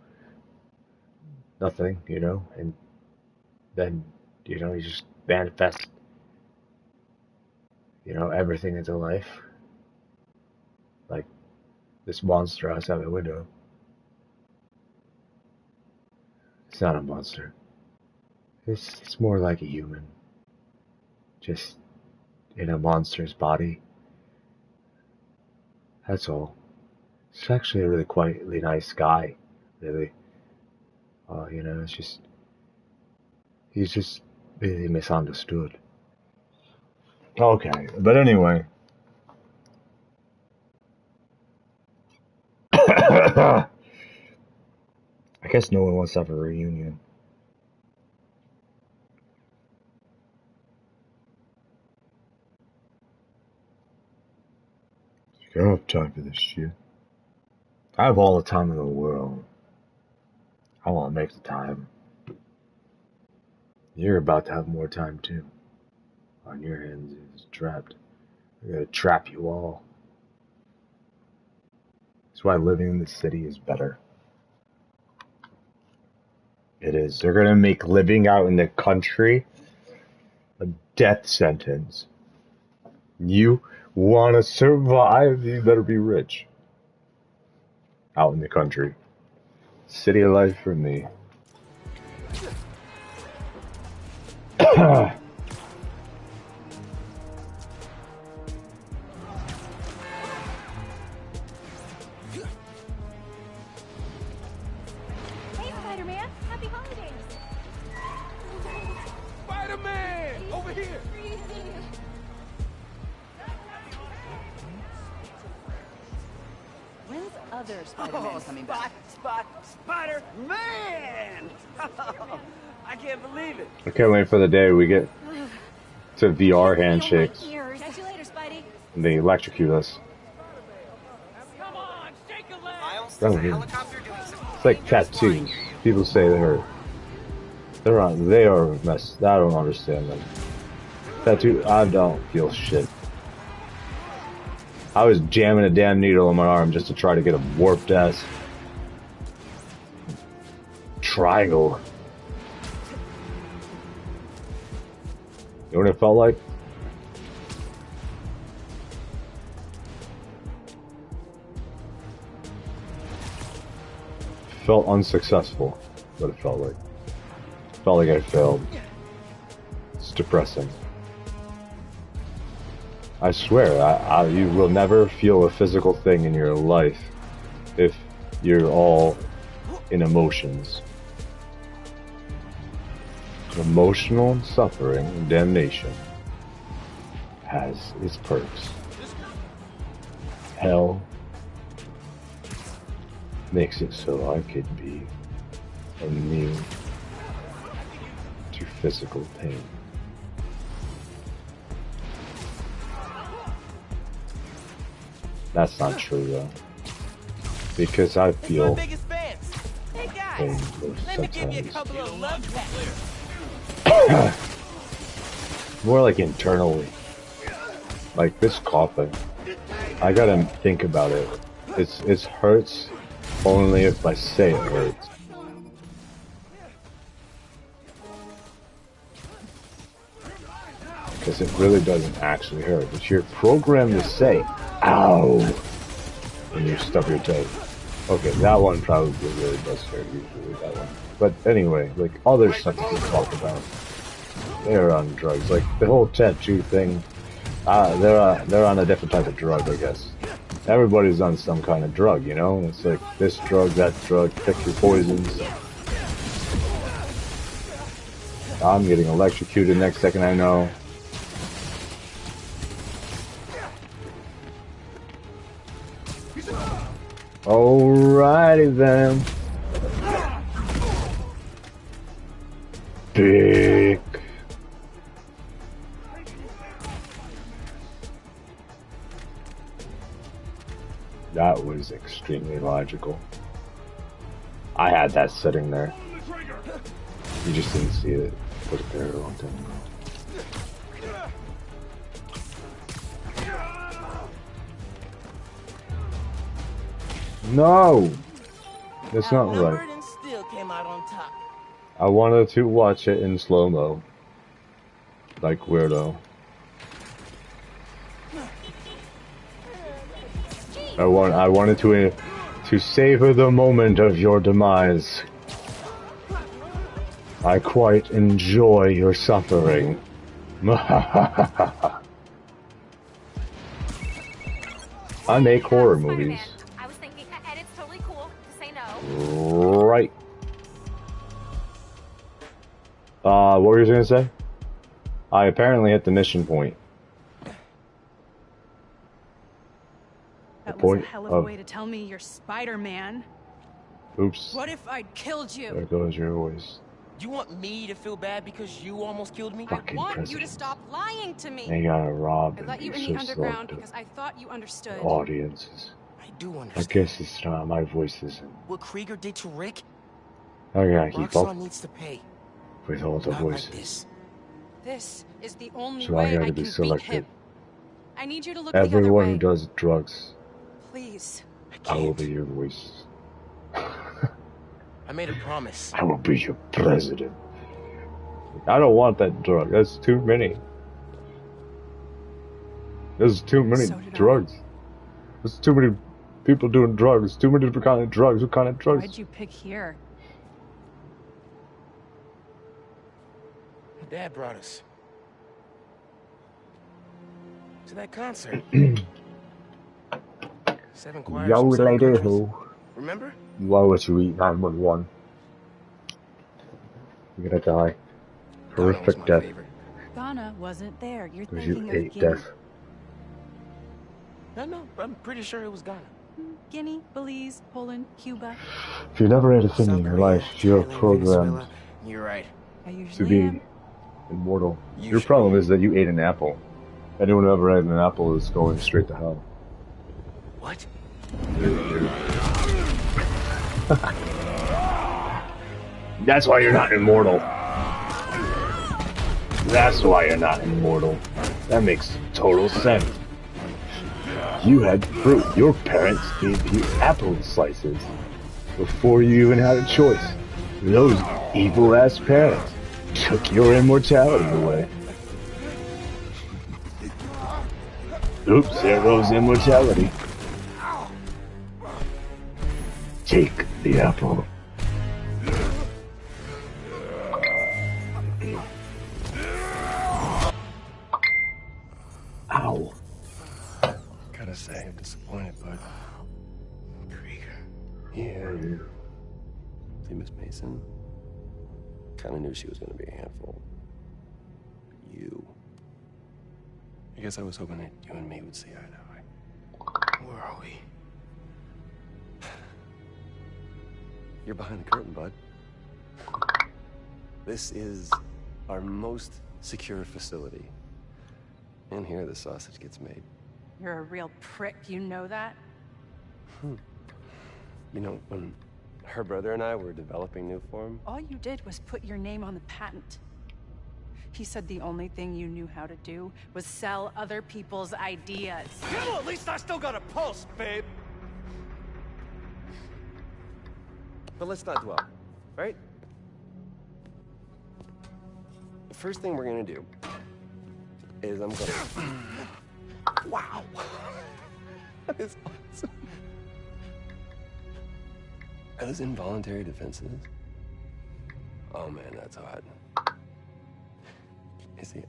nothing, and then, you just manifest, everything into life, like, this monster outside my window. It's not a monster. It's more like a human. Just in a monster's body. That's all. It's actually a really quietly nice guy. Really. It's just... He's just really misunderstood. Okay, but anyway. I guess no one wants to have a reunion. I don't have time for this shit. I have all the time in the world. I want to make the time. You're about to have more time too. On your hands, it's trapped. I'm gonna trap you all. That's why living in the city is better. It is. They're gonna make living out in the country a death sentence. You want to survive, you better be rich. Out in the country. City of life for me. Spider-Man! I can't believe it. I can't wait for the day we get to VR handshakes. Catch you later, Spidey. And they electrocute us. Come on, shake a leg. It's like tattoos. People say they are messed. I don't understand them. Tattoo, I don't feel shit. I was jamming a damn needle in my arm just to try to get a warped ass triangle. You know what it felt like? Felt unsuccessful, what it felt like. Felt like I failed. It's depressing. I swear, you will never feel a physical thing in your life if you're all in emotions. Emotional suffering and damnation has its perks. Hell makes it so I could be immune to physical pain. That's not true though, because I feel pain Let me give you a couple of love sometimes. More like internally. Like this coughing. I gotta think about it. It hurts only if I say it hurts. Because it really doesn't actually hurt. But you're programmed to say, ow, when you stub your toe. Okay, that one probably really does hurt usually, that one. But anyway, like other stuff that we talk about, they're on drugs. Like the whole tattoo thing, they're on a different type of drug, I guess. Everybody's on some kind of drug, you know? It's like this drug, that drug, pick your poisons. I'm getting electrocuted next second I know. Alrighty then. Pick. That was extremely logical. I had that sitting there. You just didn't see it. Put it there a long time ago. No! That's not right. and still came out on top. I wanted to watch it in slow-mo. Like weirdo. I wanted to savor the moment of your demise. I quite enjoy your suffering. I make horror movies. I was thinking, and it's totally cool to say no. Right. What were you gonna say? I apparently hit the mission point. That was a hell of a way to tell me you're Spider-Man. Oops. What if I'd killed you? There goes your voice. You want me to feel bad because you almost killed me? Fucking I want president. you to stop lying to me. They gotta rob I and let you be in so the underground slow because I thought you understood. to audiences. I do I understand. guess it's not my voice isn't. What Krieger did to Rick, I gotta keep Roxxon up needs to pay. with all the Not like voices. this. This is the only So I way gotta I be can beat selective. him. I need you to look the other Everyone who way. does drugs, Please. I will be your voice. I made a promise. I will be your president. I don't want that drug. That's too many. There's too many So did I. drugs. There's too many people doing drugs. Too many different kind of drugs. What kind of drugs? Why'd you pick here? My dad brought us to that concert. 7 choirs Yo, from 7 lady countries. who? Remember? Why would you eat 911? You're gonna die. Horrific death. Ghana wasn't there. You're Because thinking you of ate Guinea. death. No, I'm pretty sure it was Ghana. Guinea, Belize, Poland, Cuba. If you never ate a thing in your Korea, life, you're Thailand, programmed Venezuela. You're right. I to usually be am. immortal. You Your should problem be. is that you ate an apple. Anyone who ever ate an apple is going straight to hell. What? That's why you're not immortal. That's why you're not immortal. That makes total sense. You had fruit. Your parents gave you apple slices before you even had a choice. Those evil-ass parents took your immortality away. Oops, there goes immortality. Take the apple. Ow. Gotta say, I'm disappointed, bud. Krieger. Yeah. See, Miss Mason? Kind of knew she was going to be a handful. You. I guess I was hoping that you and me would see eye to eye. Where are we? You're behind the curtain, bud. This is our most secure facility. And here the sausage gets made. You're a real prick, you know that? You know, when her brother and I were developing new form, All you did was put your name on the patent. He said the only thing you knew how to do was sell other people's ideas. Yeah, well, at least I still got a pulse, babe. but let's not dwell, right? The first thing we're gonna do is I'm gonna... Wow! That is awesome. Are those involuntary defenses? Oh man, that's hot. You see,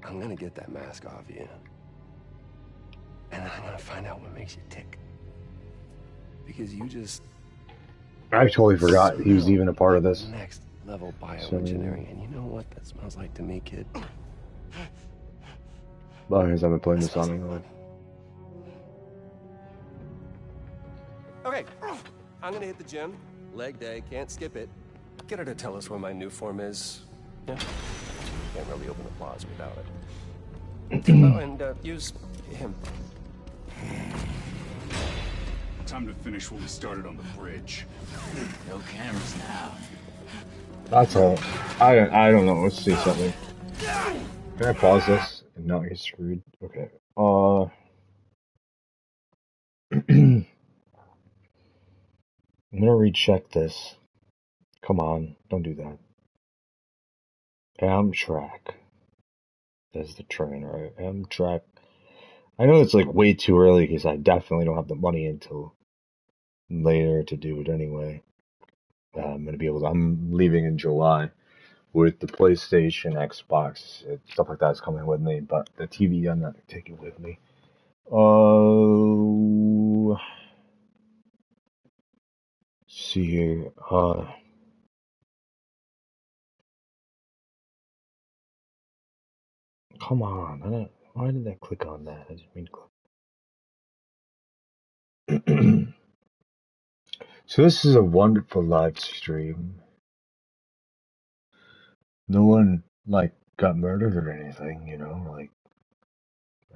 I'm gonna get that mask off you. And then I'm gonna find out what makes you tick. Because you just... I totally forgot he was even a part of this. Next level bioengineering. And you know what that smells like to me, kid? Well, because I've been playing this on anyway. Okay, I'm gonna hit the gym. Leg day, can't skip it. Get her to tell us where my new form is. Yeah. Can't really open the plaza without it. Oh, and use him. Time to finish what we started on the bridge. No cameras now. That's all. I don't know. Let's see something. Can I pause this and not get screwed? Okay. I'm gonna recheck this. Come on, don't do that. Amtrak. That's the train, right? Amtrak. I know it's like way too early because I definitely don't have the money until later to do it anyway. I'm leaving in July with the PlayStation, Xbox, stuff like that's coming with me, but the TV I'm not taking with me. See here. Come on. Why did I click on that? I didn't mean to click. So this is a wonderful live stream. No one, like, got murdered or anything, you know, like,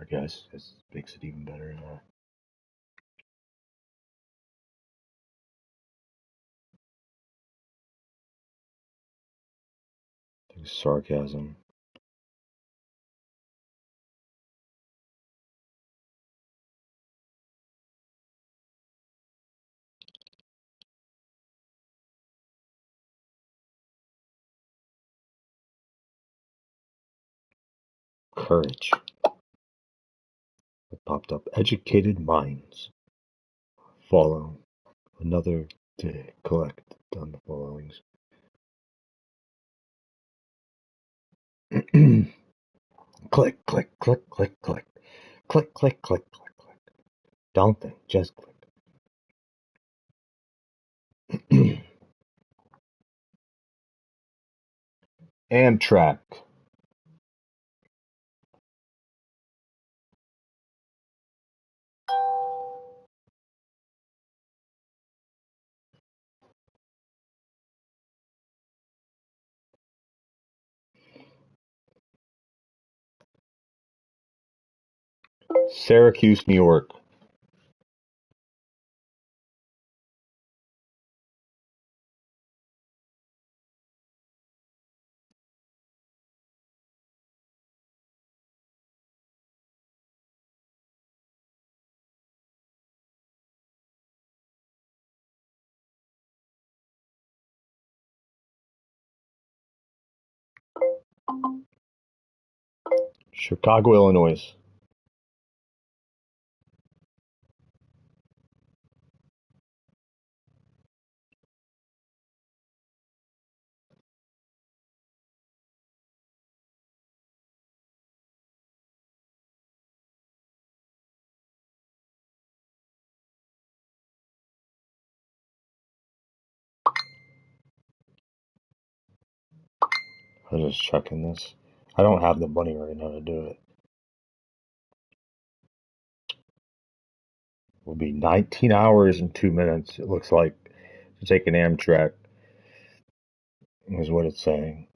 I guess this makes it even better. Sarcasm. Courage. It popped up. Educated minds. Follow. Another day. Collect on the followings. Click, click, click, click, click. Click, click, click, click, click. Don't think, just click. Amtrak. Syracuse, New York. Chicago, Illinois. I'm just checking this. I don't have the money right now to do it. It will be 19 hours and 2 minutes, it looks like, to take an Amtrak, is what it's saying.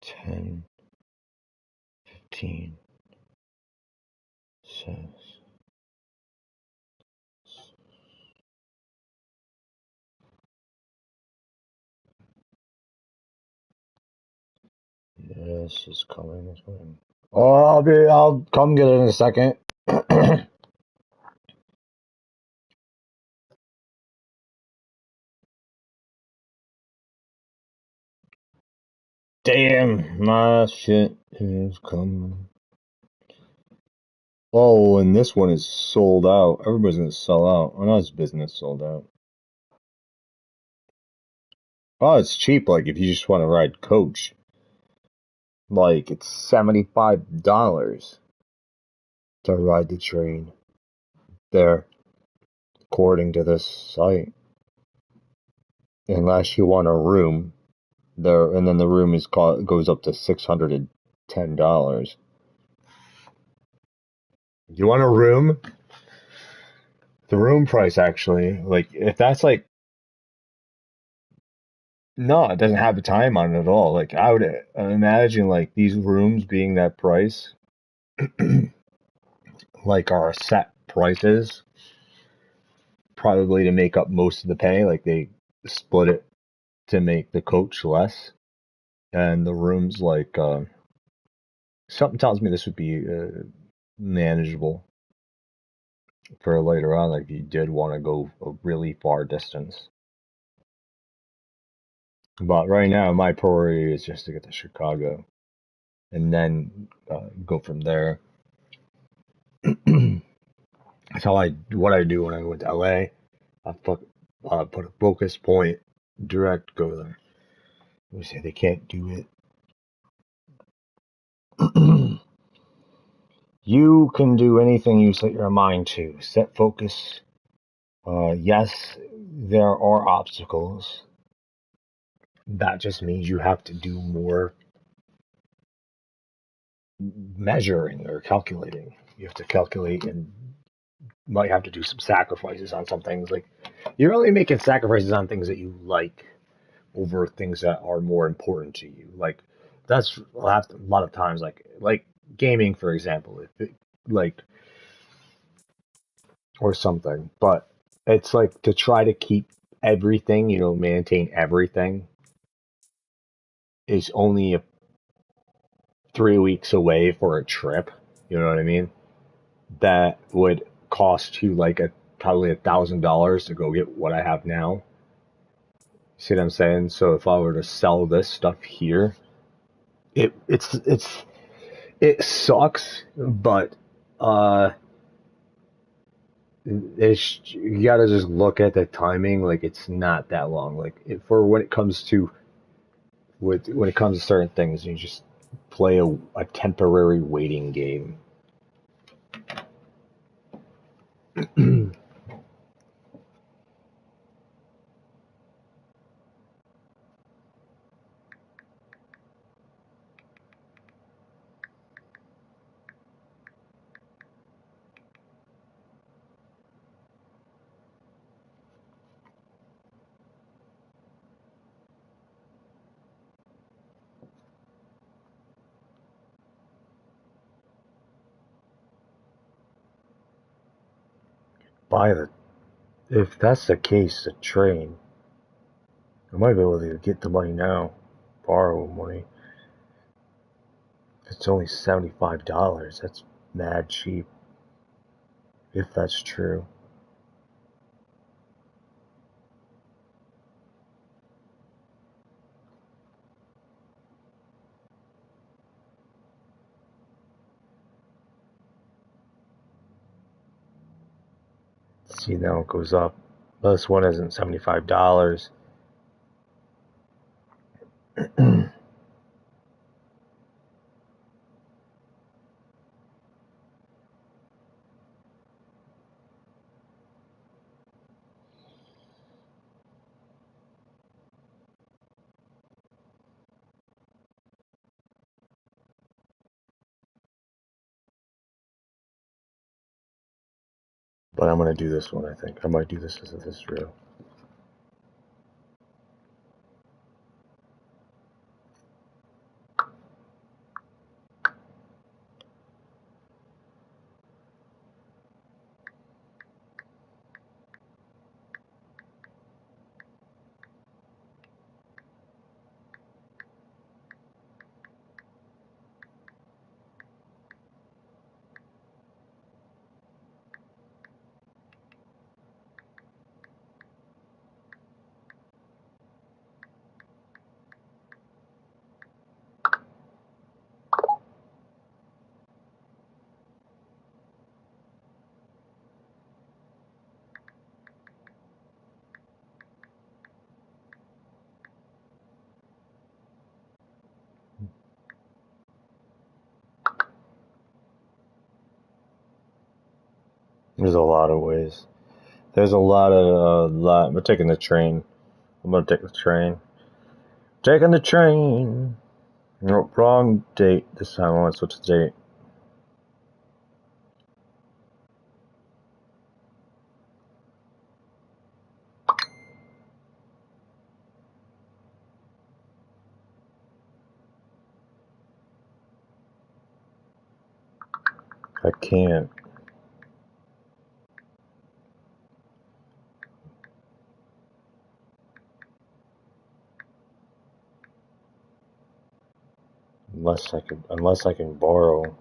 Ten, 15 says. Yes, it's coming. It's coming. Oh, I'll come get it in a second. Damn, my shit is coming. Oh, and this one is sold out. Everybody's gonna sell out. Oh, no, it's business sold out. Oh, it's cheap. Like if you just want to ride coach. Like, it's $75 to ride the train there, according to this site. Unless you want a room there, and then the room goes up to $610. You want a room? The room price, actually, like, if that's like, no, it doesn't have a time on it at all. Like, I would imagine, like, these rooms being that price, like, are set prices, probably to make up most of the pay. Like, they split it to make the coach less. And the rooms, like, something tells me this would be manageable for later on, like, if you did want to go a really far distance. But right now, my priority is just to get to Chicago and then go from there. That's what I do when I went to LA. I put a focus point, direct, go there. We say they can't do it. You can do anything you set your mind to. Set focus. Yes, there are obstacles. That just means you have to do more measuring or calculating. You have to calculate and might have to do some sacrifices on some things. Like, you're only making sacrifices on things that you like over things that are more important to you. Like, that's a lot of times, like gaming, for example, like, or something. But it's like to try to keep everything, maintain everything is only 3 weeks away for a trip. You know what I mean? That would cost you like probably $1,000 to go get what I have now. See what I'm saying? So if I were to sell this stuff here, it sucks, but you gotta just look at the timing. Like, it's not that long. Like, when it comes to certain things, you just play a temporary waiting game. If that's the case, the train, I might be able to get the money now, borrow money. It's only $75. That's mad cheap, if that's true. See, now it goes up. This one isn't $75. But I'm gonna do this one, I think. I might do this as this real. There's a lot of ways. There's a lot of We're taking the train. I'm gonna take the train. Taking the train. No, wrong date this time. I want to switch the date. I can't. Unless I can borrow.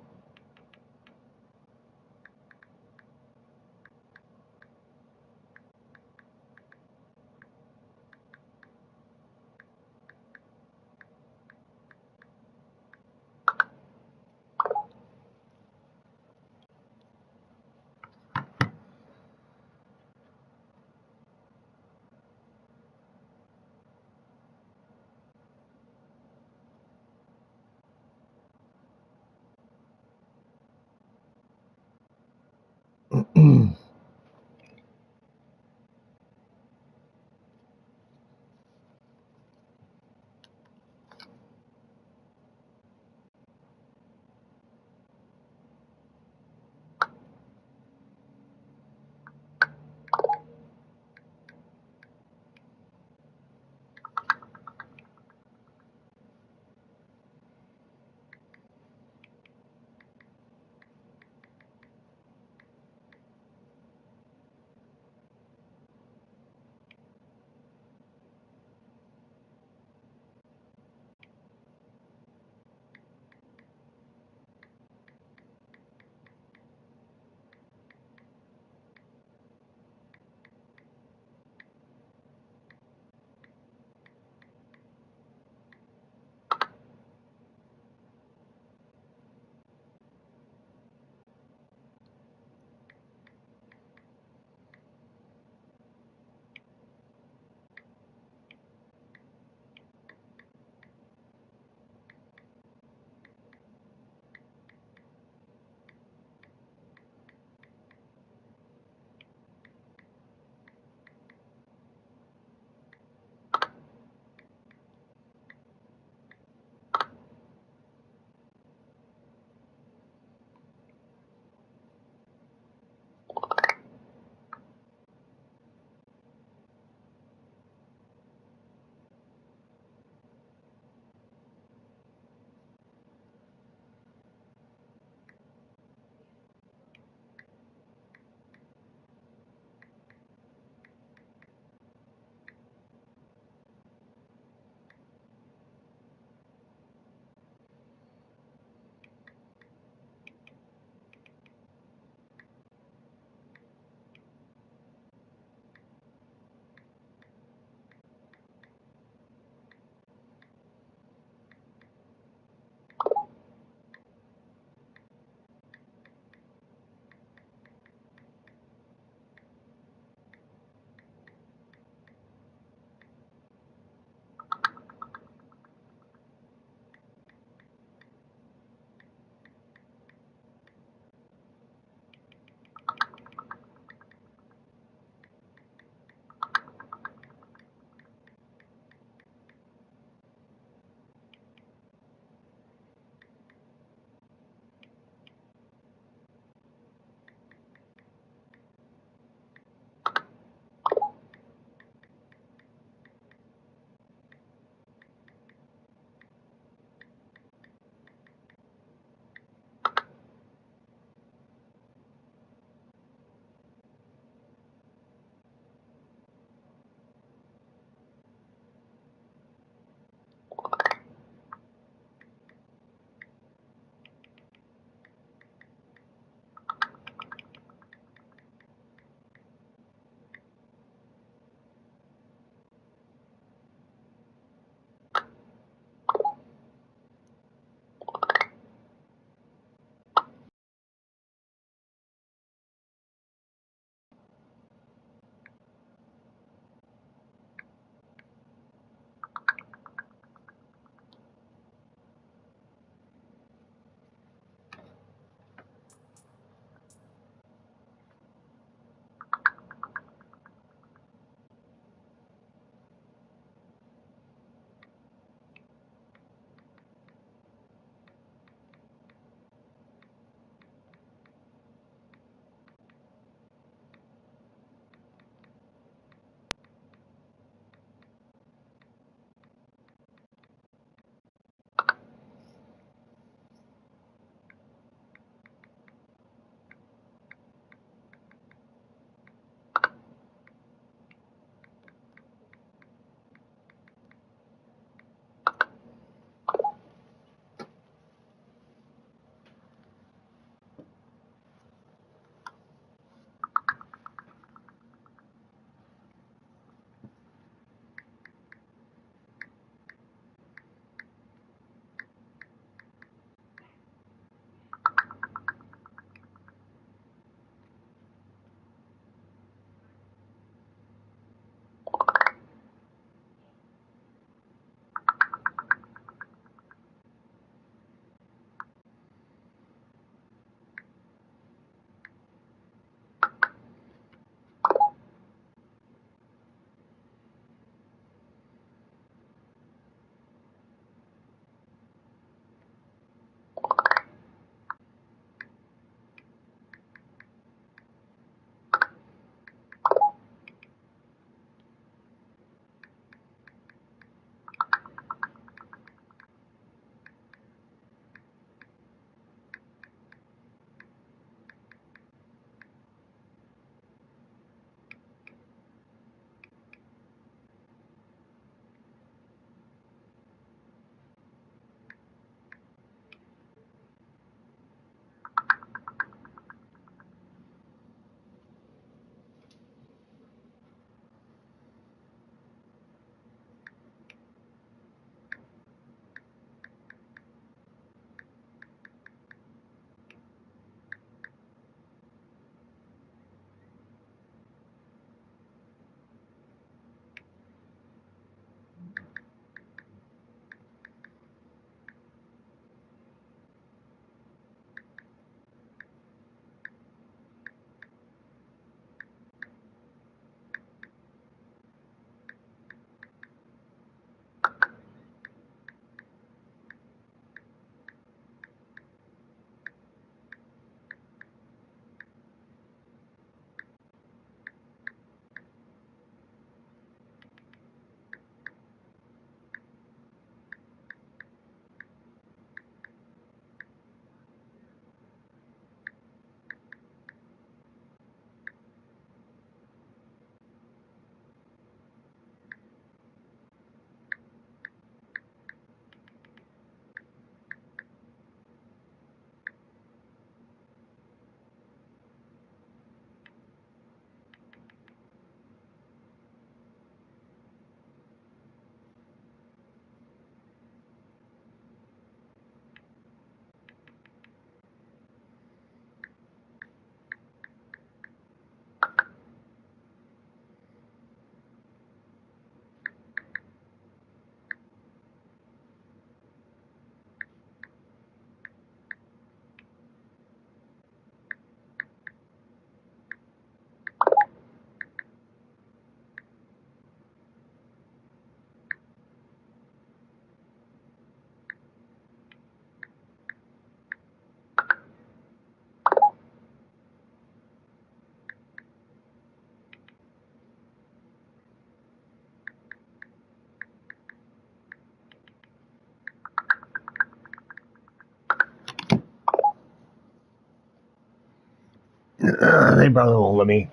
they probably won't let me.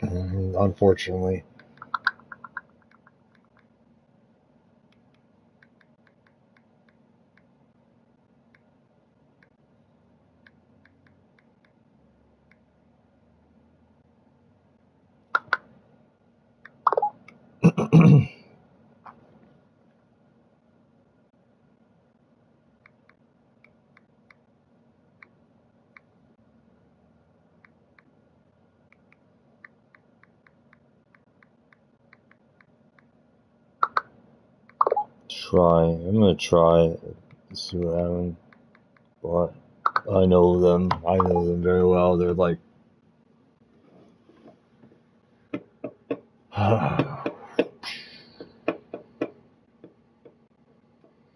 Unfortunately. I'm gonna try, see what happens. But I know them very well. They're like,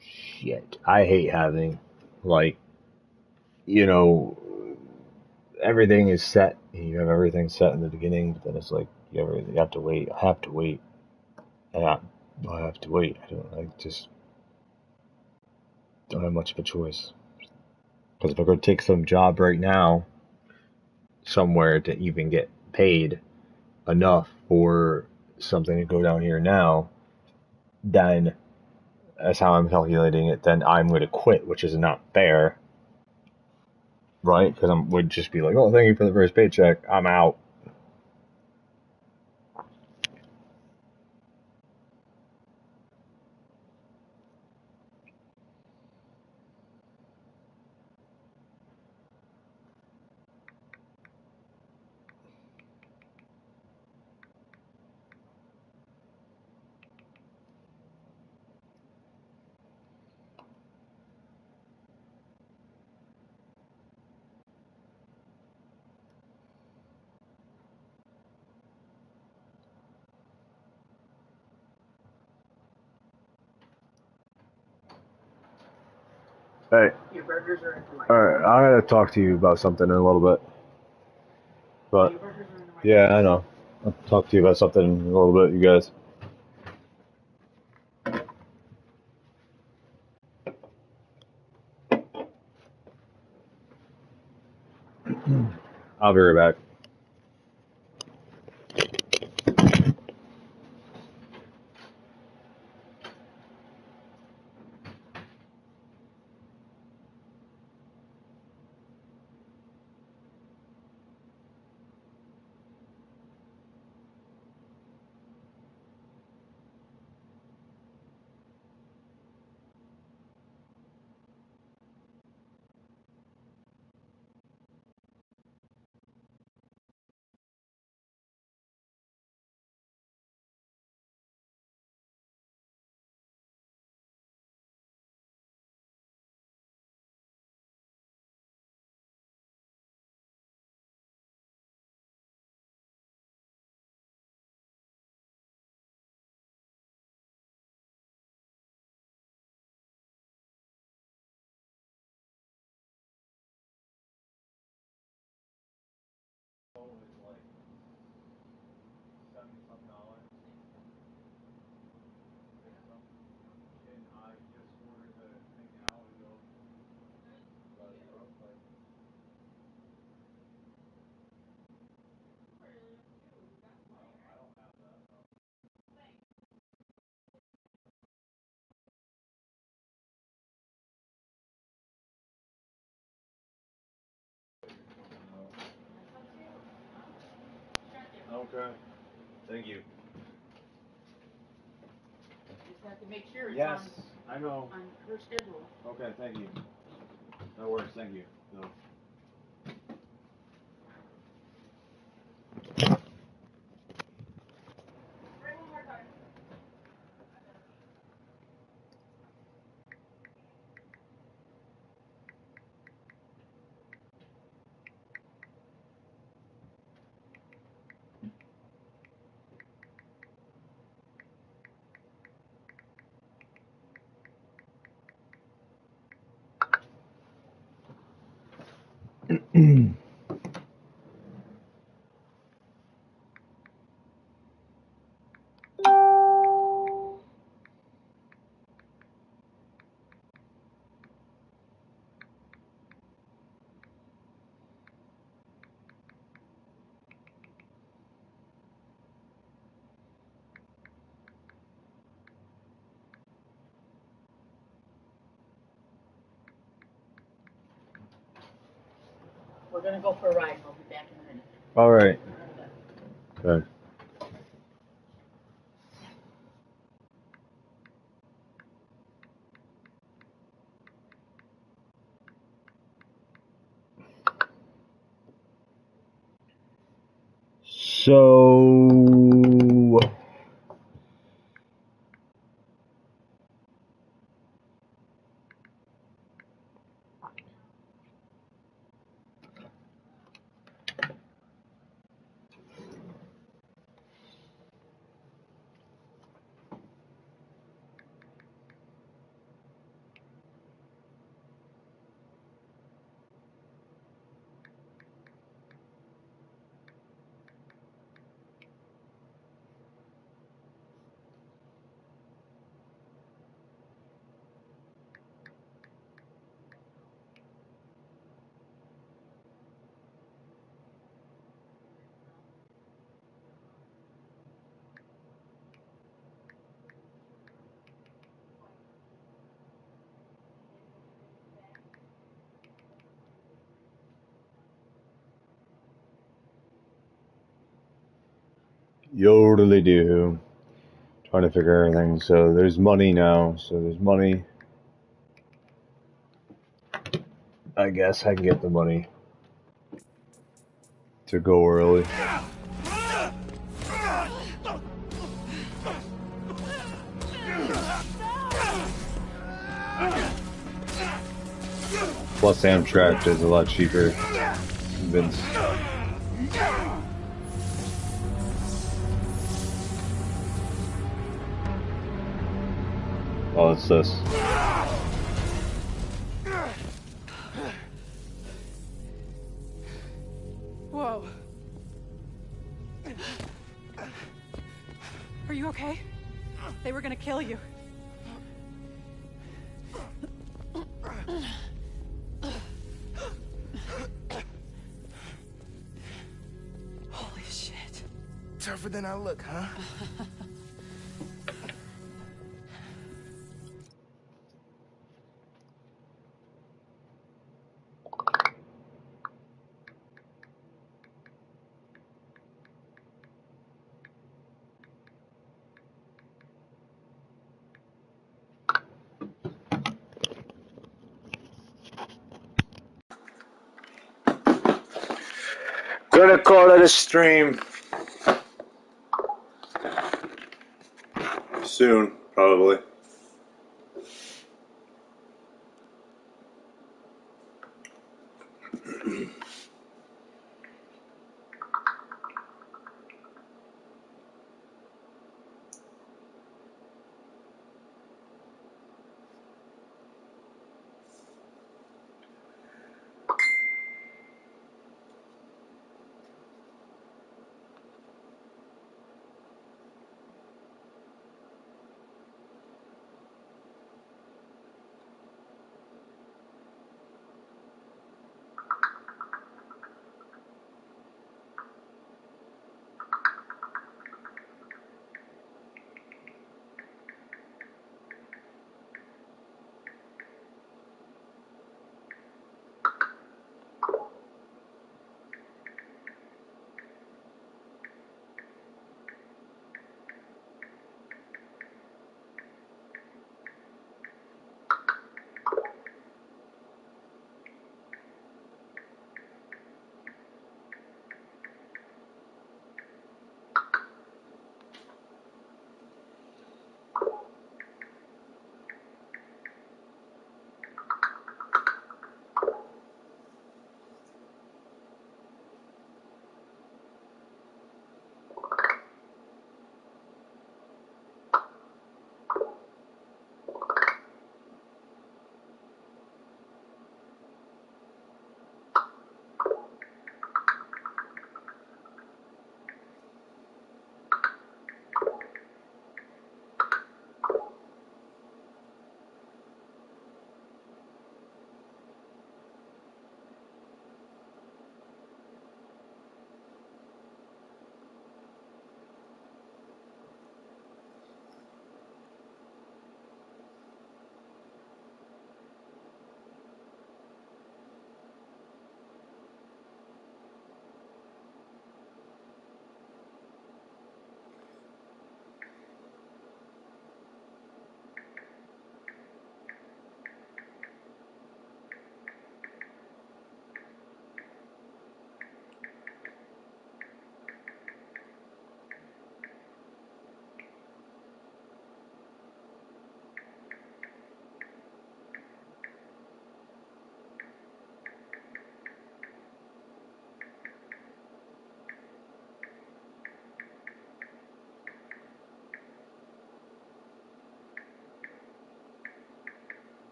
shit. I hate having, like, you know, everything is set. You have everything set in the beginning, but then it's like you have to wait. I have to wait. I have to wait. I just don't have much of a choice. Because if I go take some job right now, somewhere to even get paid enough for something to go down here now, then that's how I'm calculating it. Then I'm going to quit, which is not fair, right? Because I would just be like, oh, thank you for the first paycheck. I'm out. Hey. Your burgers are in the microwave. Alright, I gotta talk to you about something in a little bit. But, yeah, I know. I'll talk to you about something in a little bit, you guys. I'll be right back. Okay. Thank you. Just have to make sure it's Yes, I know. on her schedule. Okay, thank you. No worries, thank you. No. We're gonna go for a ride. I'll be back in a minute. All right. Okay. So yodely do. Trying to figure everything. So there's money now. So there's money. I guess I can get the money to go early. Plus Amtrak is a lot cheaper. Convinced. Oh, it's this. Whoa. Are you okay? They were gonna kill you. Holy shit. Tougher than I look, huh? Gonna call it a stream. Soon, probably.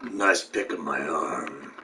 Nice pick of my arm.